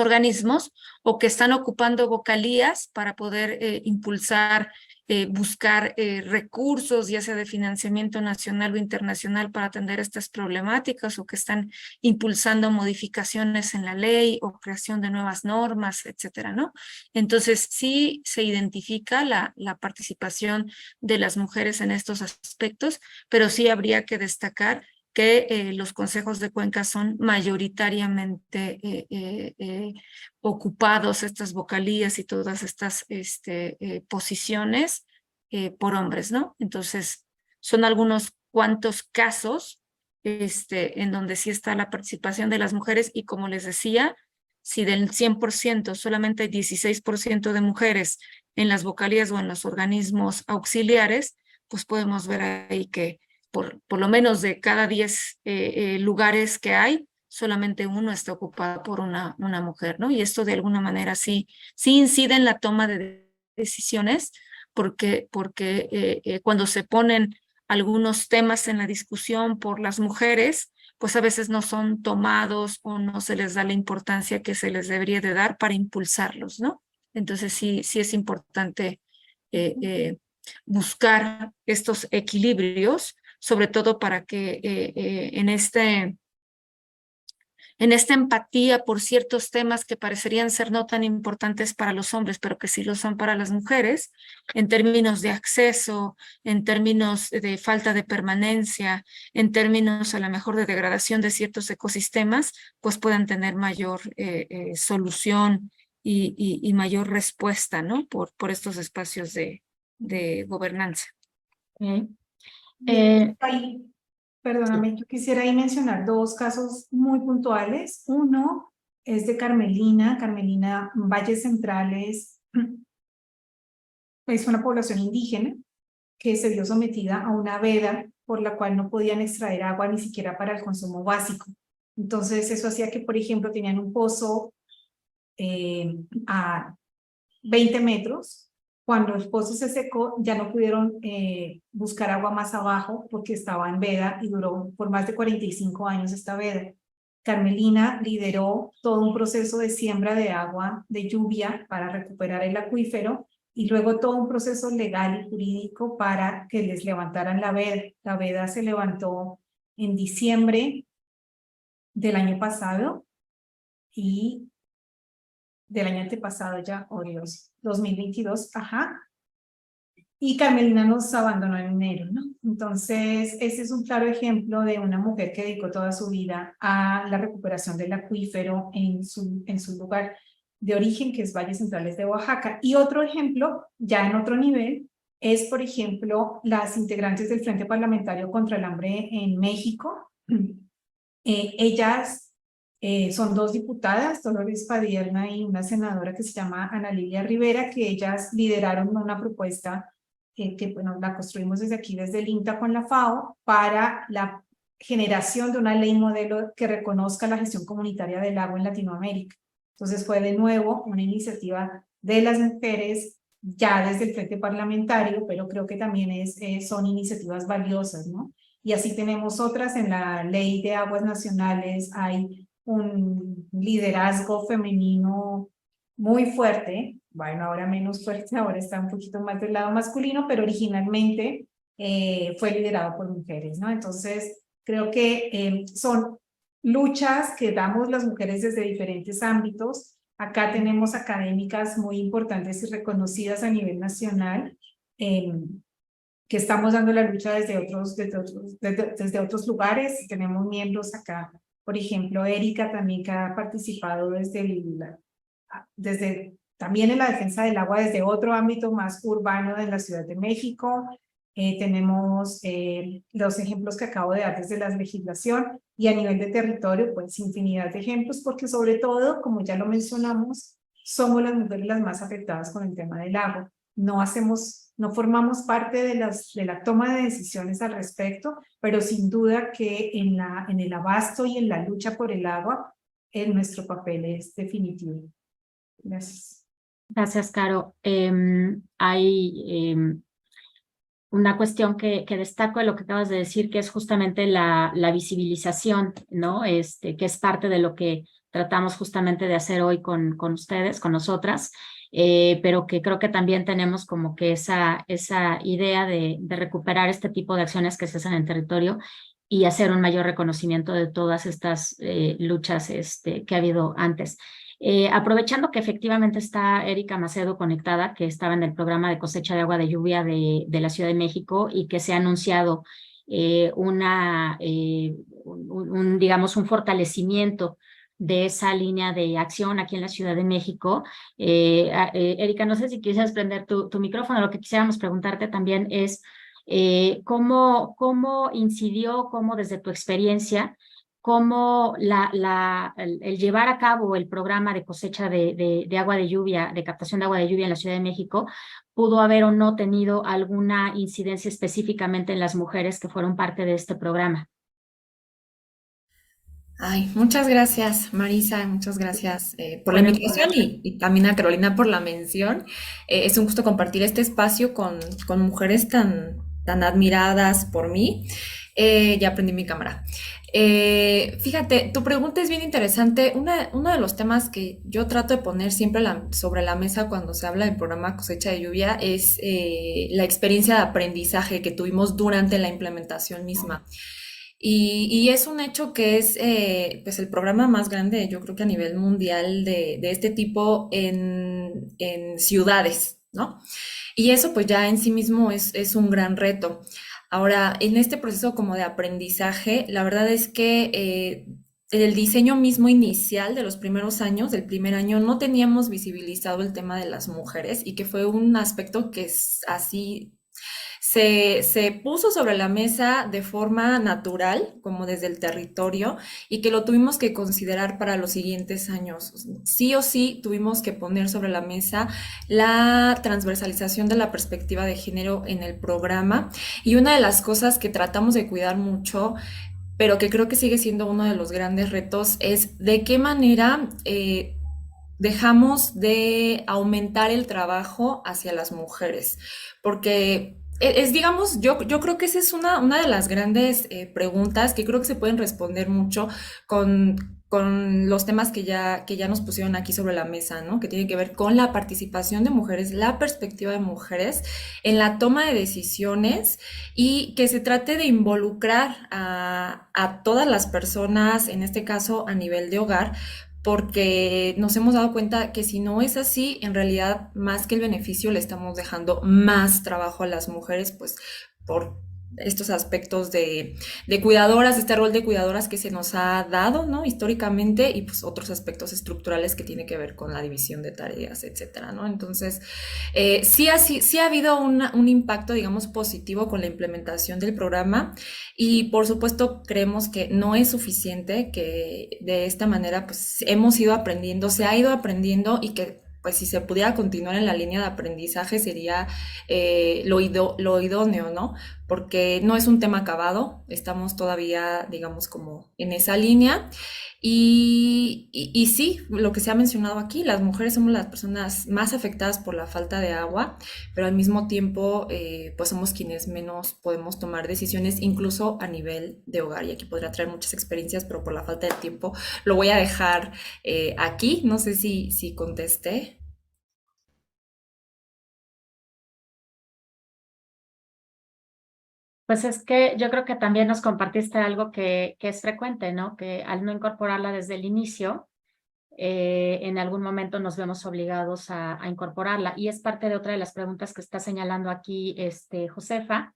organismos, o que están ocupando vocalías para poder impulsar, buscar recursos, ya sea de financiamiento nacional o internacional, para atender estas problemáticas, o que están impulsando modificaciones en la ley o creación de nuevas normas, etcétera, ¿no? Entonces sí se identifica la participación de las mujeres en estos aspectos, pero sí habría que destacar que los consejos de cuenca son mayoritariamente ocupados, estas vocalías y todas estas posiciones por hombres, ¿no? Entonces, son algunos cuantos casos en donde sí está la participación de las mujeres, y como les decía, si del 100% solamente hay 16% de mujeres en las vocalías o en los organismos auxiliares, pues podemos ver ahí que por lo menos de cada 10 lugares que hay, solamente uno está ocupado por una mujer, ¿no? Y esto de alguna manera sí incide en la toma de decisiones, porque cuando se ponen algunos temas en la discusión por las mujeres, pues a veces no son tomados o no se les da la importancia que se les debería de dar para impulsarlos, ¿no? Entonces sí es importante buscar estos equilibrios, sobre todo para que en esta empatía por ciertos temas que parecerían ser no tan importantes para los hombres, pero que sí lo son para las mujeres, en términos de acceso, en términos de falta de permanencia, en términos a lo mejor de degradación de ciertos ecosistemas, pues puedan tener mayor solución y mayor respuesta, ¿no? Por estos espacios de gobernanza. Okay. Perdóname, yo quisiera ahí mencionar dos casos muy puntuales. Uno es de Carmelina Valles Centrales, es una población indígena que se vio sometida a una veda por la cual no podían extraer agua ni siquiera para el consumo básico. Entonces eso hacía que, por ejemplo, tenían un pozo a 20 metros. Cuando el pozo se secó, ya no pudieron buscar agua más abajo porque estaba en veda, y duró por más de 45 años esta veda. Carmelina lideró todo un proceso de siembra de agua de lluvia para recuperar el acuífero y luego todo un proceso legal y jurídico para que les levantaran la veda. La veda se levantó en diciembre del año pasado y del año antepasado ya, oh Dios, 2022, ajá. Y Carmelina nos abandonó en enero, ¿no? Entonces, ese es un claro ejemplo de una mujer que dedicó toda su vida a la recuperación del acuífero en su lugar de origen, que es Valles Centrales de Oaxaca. Y otro ejemplo, ya en otro nivel, es, por ejemplo, las integrantes del Frente Parlamentario contra el Hambre en México. Ellas son dos diputadas, Dolores Padierna y una senadora que se llama Ana Lilia Rivera, que ellas lideraron una propuesta que bueno, la construimos desde aquí, desde el INTA con la FAO, para la generación de una ley modelo que reconozca la gestión comunitaria del agua en Latinoamérica. Entonces fue de nuevo una iniciativa de las mujeres ya desde el frente parlamentario, pero creo que también son iniciativas valiosas, ¿no? Y así tenemos otras. En la Ley de Aguas Nacionales hay un liderazgo femenino muy fuerte, bueno, ahora menos fuerte, ahora está un poquito más del lado masculino, pero originalmente fue liderado por mujeres, ¿no? Entonces, creo que son luchas que damos las mujeres desde diferentes ámbitos. Acá tenemos académicas muy importantes y reconocidas a nivel nacional, que estamos dando la lucha desde otros lugares. Tenemos miembros acá, por ejemplo, Erika también, que ha participado desde también en la defensa del agua desde otro ámbito más urbano de la Ciudad de México. Tenemos los ejemplos que acabo de dar desde la legislación y a nivel de territorio, pues infinidad de ejemplos, porque sobre todo, como ya lo mencionamos, somos las mujeres las más afectadas con el tema del agua. No formamos parte de la toma de decisiones al respecto, pero sin duda que en el abasto y en la lucha por el agua, nuestro papel es definitivo. Gracias. Gracias, Caro. Hay una cuestión que destaco de lo que acabas de decir, que es justamente la visibilización, ¿no? Que es parte de lo que tratamos justamente de hacer hoy con ustedes, con nosotras, pero que creo que también tenemos como que esa idea de recuperar este tipo de acciones que se hacen en el territorio y hacer un mayor reconocimiento de todas estas luchas que ha habido antes. Aprovechando que efectivamente está Erika Macedo conectada, que estaba en el programa de cosecha de agua de lluvia de la Ciudad de México y que se ha anunciado digamos, un fortalecimiento de esa línea de acción aquí en la Ciudad de México. Erika, no sé si quisieras prender tu micrófono. Lo que quisiéramos preguntarte también es ¿cómo incidió, cómo desde tu experiencia, cómo el llevar a cabo el programa de cosecha de agua de lluvia, de captación de agua de lluvia en la Ciudad de México, pudo haber o no tenido alguna incidencia específicamente en las mujeres que fueron parte de este programa? Ay, muchas gracias, Marisa, muchas gracias por la invitación y también a Carolina por la mención. Es un gusto compartir este espacio con mujeres tan admiradas por mí. Ya aprendí mi cámara. Fíjate, tu pregunta es bien interesante. Uno de los temas que yo trato de poner siempre sobre la mesa cuando se habla del programa Cosecha de Lluvia es la experiencia de aprendizaje que tuvimos durante la implementación misma. Y es un hecho que es pues el programa más grande, yo creo que a nivel mundial de este tipo en ciudades, ¿no? Y eso pues ya en sí mismo es un gran reto. Ahora, en este proceso como de aprendizaje, la verdad es que el diseño mismo inicial de los primeros años, del primer año, no teníamos visibilizado el tema de las mujeres y que fue un aspecto que así se puso sobre la mesa de forma natural, como desde el territorio, y que lo tuvimos que considerar para los siguientes años. Sí o sí tuvimos que poner sobre la mesa la transversalización de la perspectiva de género en el programa, y una de las cosas que tratamos de cuidar mucho, pero que creo que sigue siendo uno de los grandes retos, es de qué manera dejamos de aumentar el trabajo hacia las mujeres, porque digamos, yo creo que esa es una de las grandes preguntas que creo que se pueden responder mucho con los temas que ya nos pusieron aquí sobre la mesa, ¿no? Que tienen que ver con la participación de mujeres, la perspectiva de mujeres en la toma de decisiones y que se trate de involucrar a todas las personas, en este caso a nivel de hogar, porque nos hemos dado cuenta que si no es así, en realidad más que el beneficio le estamos dejando más trabajo a las mujeres, pues por estos aspectos de cuidadoras, este rol de cuidadoras que se nos ha dado, ¿no? Históricamente, y pues otros aspectos estructurales que tiene que ver con la división de tareas, etcétera, ¿no? Entonces, sí ha habido un impacto, digamos, positivo con la implementación del programa y por supuesto creemos que no es suficiente, que de esta manera pues hemos ido aprendiendo, se ha ido aprendiendo y que pues si se pudiera continuar en la línea de aprendizaje sería lo idóneo, ¿no? Porque no es un tema acabado, estamos todavía, digamos, como en esa línea. Y sí, lo que se ha mencionado aquí, las mujeres somos las personas más afectadas por la falta de agua, pero al mismo tiempo, pues somos quienes menos podemos tomar decisiones, incluso a nivel de hogar. Y aquí podría traer muchas experiencias, pero por la falta de tiempo lo voy a dejar aquí. No sé si contesté. Pues es que yo creo que también nos compartiste algo que es frecuente, ¿no? Que al no incorporarla desde el inicio, en algún momento nos vemos obligados a incorporarla. Y es parte de otra de las preguntas que está señalando aquí Josefa,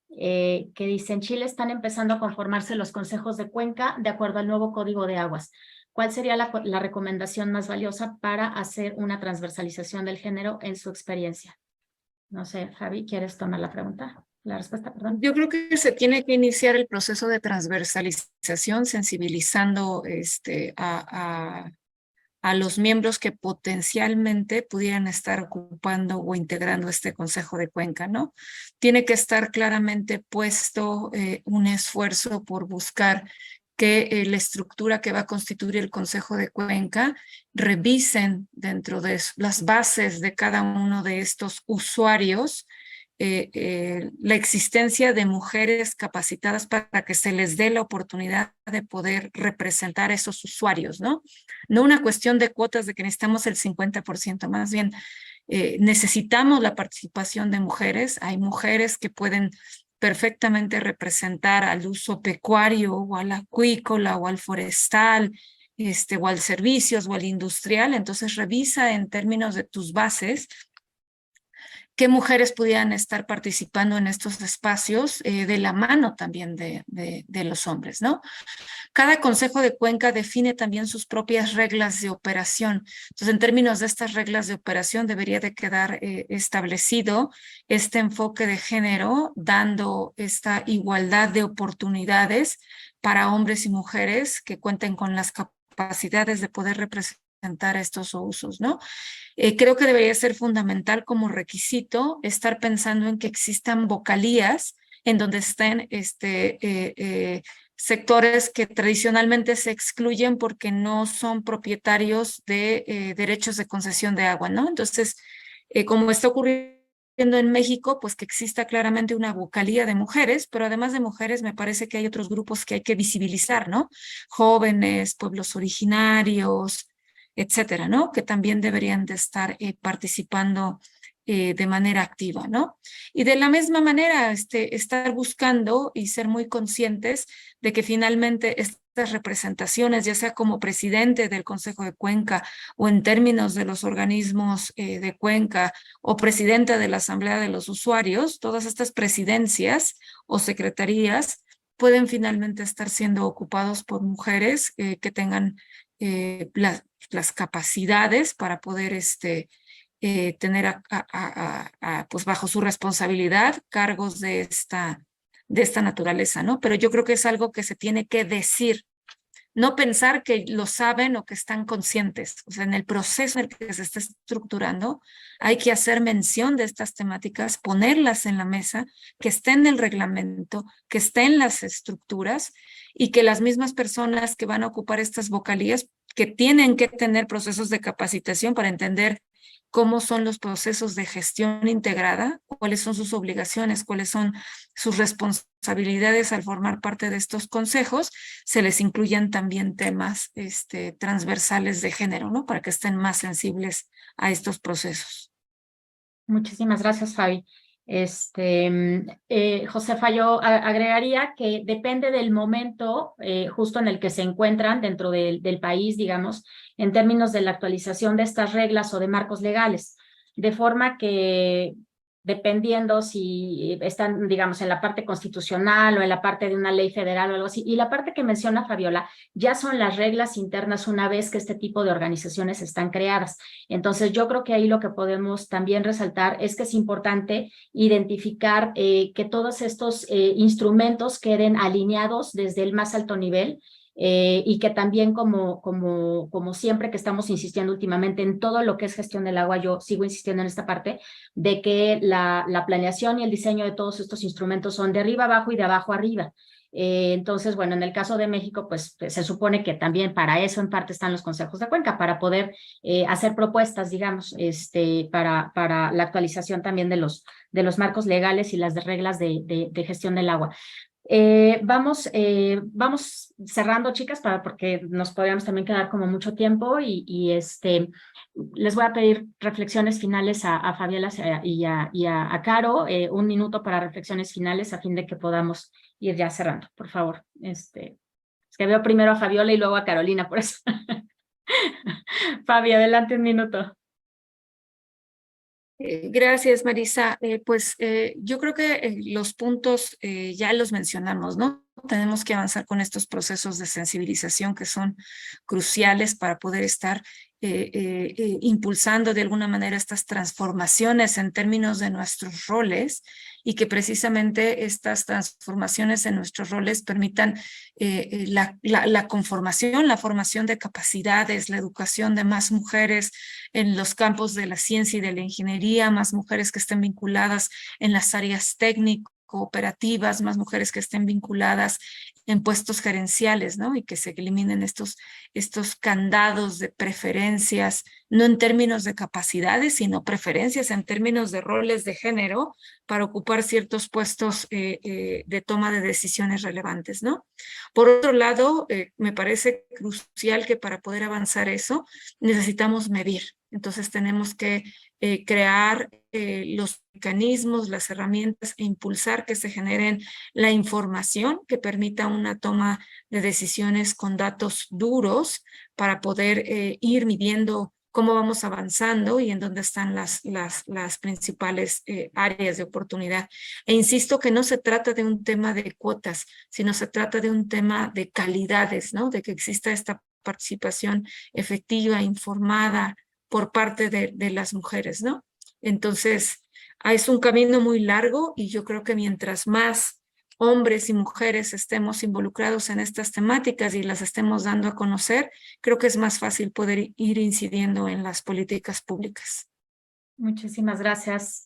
que dice, en Chile están empezando a conformarse los consejos de cuenca de acuerdo al nuevo Código de Aguas. ¿Cuál sería la recomendación más valiosa para hacer una transversalización del género en su experiencia? No sé, Javi, ¿quieres tomar la pregunta? La respuesta, perdón. Yo creo que se tiene que iniciar el proceso de transversalización, sensibilizando a los miembros que potencialmente pudieran estar ocupando o integrando este Consejo de Cuenca, ¿no? Tiene que estar claramente puesto un esfuerzo por buscar que la estructura que va a constituir el Consejo de Cuenca revisen dentro de las bases de cada uno de estos usuarios la existencia de mujeres capacitadas para que se les dé la oportunidad de poder representar a esos usuarios, ¿no? No una cuestión de cuotas de que necesitamos el 50%, más bien necesitamos la participación de mujeres. Hay mujeres que pueden perfectamente representar al uso pecuario o al acuícola o al forestal, o al servicios o al industrial. Entonces revisa en términos de tus bases qué mujeres pudieran estar participando en estos espacios de la mano también de los hombres, ¿no? Cada Consejo de Cuenca define también sus propias reglas de operación. Entonces, en términos de estas reglas de operación, debería de quedar establecido este enfoque de género, dando esta igualdad de oportunidades para hombres y mujeres que cuenten con las capacidades de poder representar estos usos, ¿no? Creo que debería ser fundamental como requisito estar pensando en que existan vocalías en donde estén sectores que tradicionalmente se excluyen porque no son propietarios de derechos de concesión de agua, ¿no? Entonces, como está ocurriendo en México, pues que exista claramente una vocalía de mujeres, pero además de mujeres me parece que hay otros grupos que hay que visibilizar, ¿no? Jóvenes, pueblos originarios, etcétera, ¿no? Que también deberían de estar participando de manera activa, ¿no? Y de la misma manera, estar buscando y ser muy conscientes de que finalmente estas representaciones, ya sea como presidente del Consejo de Cuenca o en términos de los organismos de Cuenca o presidenta de la Asamblea de los Usuarios, todas estas presidencias o secretarías pueden finalmente estar siendo ocupados por mujeres que tengan las capacidades para poder tener pues bajo su responsabilidad cargos de esta naturaleza, ¿no? Pero yo creo que es algo que se tiene que decir, no pensar que lo saben o que están conscientes. O sea, en el proceso en el que se está estructurando hay que hacer mención de estas temáticas, ponerlas en la mesa, que estén en el reglamento, que estén en las estructuras y que las mismas personas que van a ocupar estas vocalías, que tienen que tener procesos de capacitación para entender cómo son los procesos de gestión integrada, cuáles son sus obligaciones, cuáles son sus responsabilidades al formar parte de estos consejos, se les incluyan también temas transversales de género, ¿no? Para que estén más sensibles a estos procesos. Muchísimas gracias, Fabi. Josefa, yo agregaría que depende del momento justo en el que se encuentran dentro del país, digamos, en términos de la actualización de estas reglas o de marcos legales, de forma que dependiendo si están, digamos, en la parte constitucional o en la parte de una ley federal o algo así, y la parte que menciona Fabiola, ya son las reglas internas una vez que este tipo de organizaciones están creadas. Entonces, yo creo que ahí lo que podemos también resaltar es que es importante identificar que todos estos instrumentos queden alineados desde el más alto nivel, y que también como siempre que estamos insistiendo últimamente en todo lo que es gestión del agua, yo sigo insistiendo en esta parte de que la planeación y el diseño de todos estos instrumentos son de arriba abajo y de abajo arriba. Entonces, bueno, en el caso de México, pues se supone que también para eso en parte están los consejos de cuenca, para poder hacer propuestas, digamos, para la actualización también de los marcos legales y las reglas de gestión del agua. Vamos cerrando, chicas, porque nos podríamos también quedar como mucho tiempo y les voy a pedir reflexiones finales a Fabiola y a Caro, 1 minuto para reflexiones finales a fin de que podamos ir ya cerrando, por favor. Es que veo primero a Fabiola y luego a Carolina, por eso. Fabi, adelante 1 minuto. Gracias, Marisa. Yo creo que los puntos ya los mencionamos, ¿no? Tenemos que avanzar con estos procesos de sensibilización que son cruciales para poder estar impulsando de alguna manera estas transformaciones en términos de nuestros roles y que precisamente estas transformaciones en nuestros roles permitan la conformación, la formación de capacidades, la educación de más mujeres en los campos de la ciencia y de la ingeniería, más mujeres que estén vinculadas en las áreas técnicas, cooperativas, más mujeres que estén vinculadas en puestos gerenciales, ¿no? Y que se eliminen estos candados de preferencias, no en términos de capacidades, sino preferencias en términos de roles de género para ocupar ciertos puestos de toma de decisiones relevantes, ¿no? Por otro lado, me parece crucial que para poder avanzar eso necesitamos medir. Entonces tenemos que crear los mecanismos, las herramientas e impulsar que se generen la información que permita una toma de decisiones con datos duros para poder ir midiendo cómo vamos avanzando y en dónde están las principales áreas de oportunidad. E insisto que no se trata de un tema de cuotas, sino se trata de un tema de calidades, ¿no? De que exista esta participación efectiva, informada, por parte de las mujeres, ¿no? Entonces, es un camino muy largo y yo creo que mientras más hombres y mujeres estemos involucrados en estas temáticas y las estemos dando a conocer, creo que es más fácil poder ir incidiendo en las políticas públicas. Muchísimas gracias,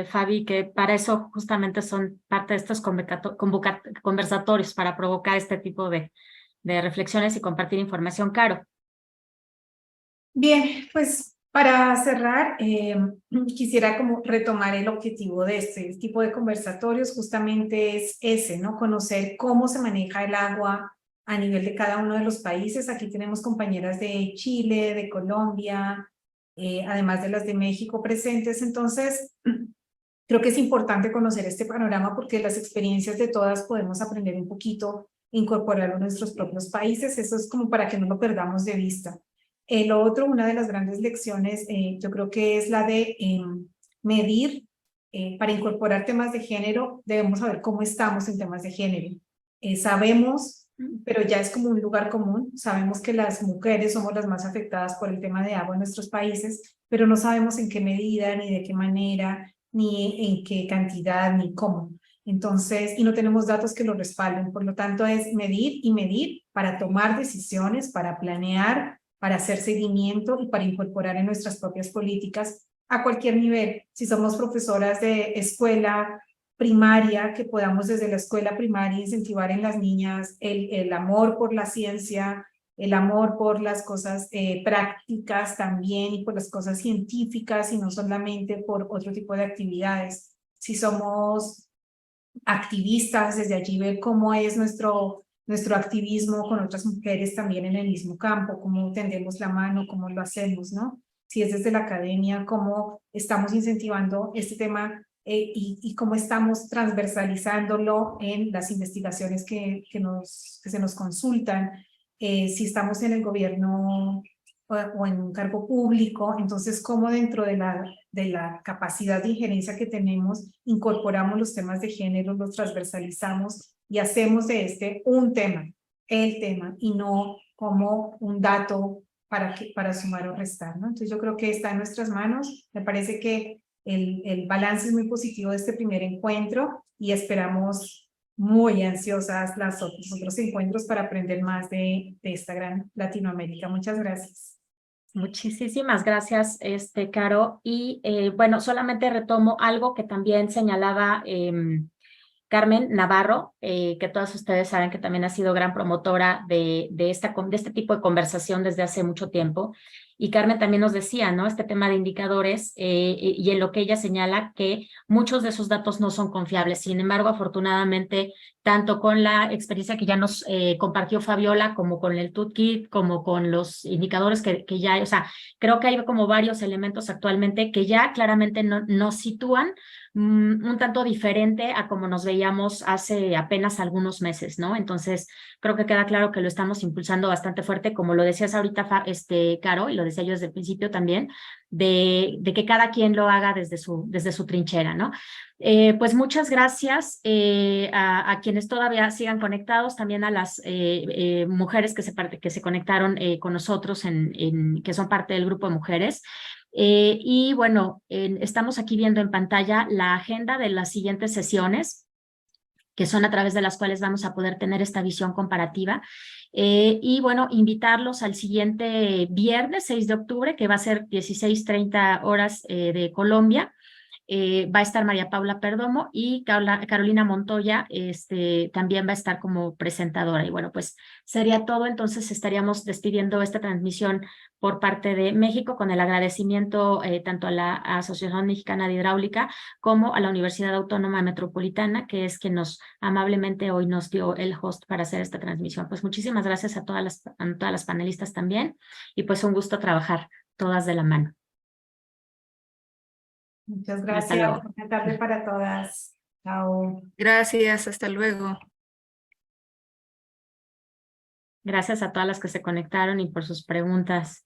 Fabi, que para eso justamente son parte de estos conversatorios para provocar este tipo de reflexiones y compartir información. Caro. Bien, pues para cerrar, quisiera como retomar el objetivo de este tipo de conversatorios, justamente es ese, ¿no? Conocer cómo se maneja el agua a nivel de cada uno de los países. Aquí tenemos compañeras de Chile, de Colombia, además de las de México presentes. Entonces, creo que es importante conocer este panorama porque las experiencias de todas podemos aprender un poquito, incorporarlo a nuestros propios países. Eso es como para que no lo perdamos de vista. Lo otro, una de las grandes lecciones, yo creo que es la de medir. Para incorporar temas de género, debemos saber cómo estamos en temas de género. Sabemos, pero ya es como un lugar común, sabemos que las mujeres somos las más afectadas por el tema de agua en nuestros países, pero no sabemos en qué medida, ni de qué manera, ni en qué cantidad, ni cómo. Entonces, y no tenemos datos que lo respalden. Por lo tanto, es medir y medir para tomar decisiones, para planear, para hacer seguimiento y para incorporar en nuestras propias políticas a cualquier nivel. Si somos profesoras de escuela primaria, que podamos desde la escuela primaria incentivar en las niñas el amor por la ciencia, el amor por las cosas prácticas también y por las cosas científicas y no solamente por otro tipo de actividades. Si somos activistas, desde allí ver cómo es nuestro activismo con otras mujeres también en el mismo campo, cómo tendemos la mano, cómo lo hacemos, ¿no? Si es desde la academia, cómo estamos incentivando este tema y cómo estamos transversalizándolo en las investigaciones que se nos consultan, si estamos en el gobierno o en un cargo público, entonces cómo dentro de la capacidad de injerencia que tenemos, incorporamos los temas de género, los transversalizamos y hacemos de este un tema, el tema, y no como un dato para sumar o restar, ¿no? Entonces yo creo que está en nuestras manos, me parece que el balance es muy positivo de este primer encuentro y esperamos muy ansiosas los otros encuentros para aprender más de esta gran Latinoamérica. Muchas gracias. Muchísimas gracias, Caro. Y bueno, solamente retomo algo que también señalaba Carmen Navarro, que todas ustedes saben que también ha sido gran promotora de este tipo de conversación desde hace mucho tiempo. Y Carmen también nos decía, ¿no? Este tema de indicadores y en lo que ella señala que muchos de esos datos no son confiables. Sin embargo, afortunadamente, tanto con la experiencia que ya nos compartió Fabiola, como con el toolkit, como con los indicadores que ya hay, o sea, creo que hay como varios elementos actualmente que ya claramente nos sitúan un tanto diferente a como nos veíamos hace apenas algunos meses, ¿no? Entonces, creo que queda claro que lo estamos impulsando bastante fuerte, como lo decías ahorita, Caro, y lo decía yo desde el principio también, de que cada quien lo haga desde su trinchera, ¿no? Pues muchas gracias a quienes todavía sigan conectados, también a las mujeres que se conectaron con nosotros, que son parte del grupo de mujeres. Y bueno, estamos aquí viendo en pantalla la agenda de las siguientes sesiones, que son a través de las cuales vamos a poder tener esta visión comparativa. Y bueno, invitarlos al siguiente viernes 6 de octubre, que va a ser 16:30 horas de Colombia. Va a estar María Paula Perdomo y Carolina Montoya también va a estar como presentadora. Y bueno, pues sería todo. Entonces estaríamos despidiendo esta transmisión por parte de México con el agradecimiento tanto a la Asociación Mexicana de Hidráulica como a la Universidad Autónoma Metropolitana, que es quien amablemente hoy nos dio el host para hacer esta transmisión. Pues muchísimas gracias a todas las panelistas también y pues un gusto trabajar todas de la mano. Muchas gracias. Buena tarde para todas. Chao. Gracias, hasta luego. Gracias a todas las que se conectaron y por sus preguntas.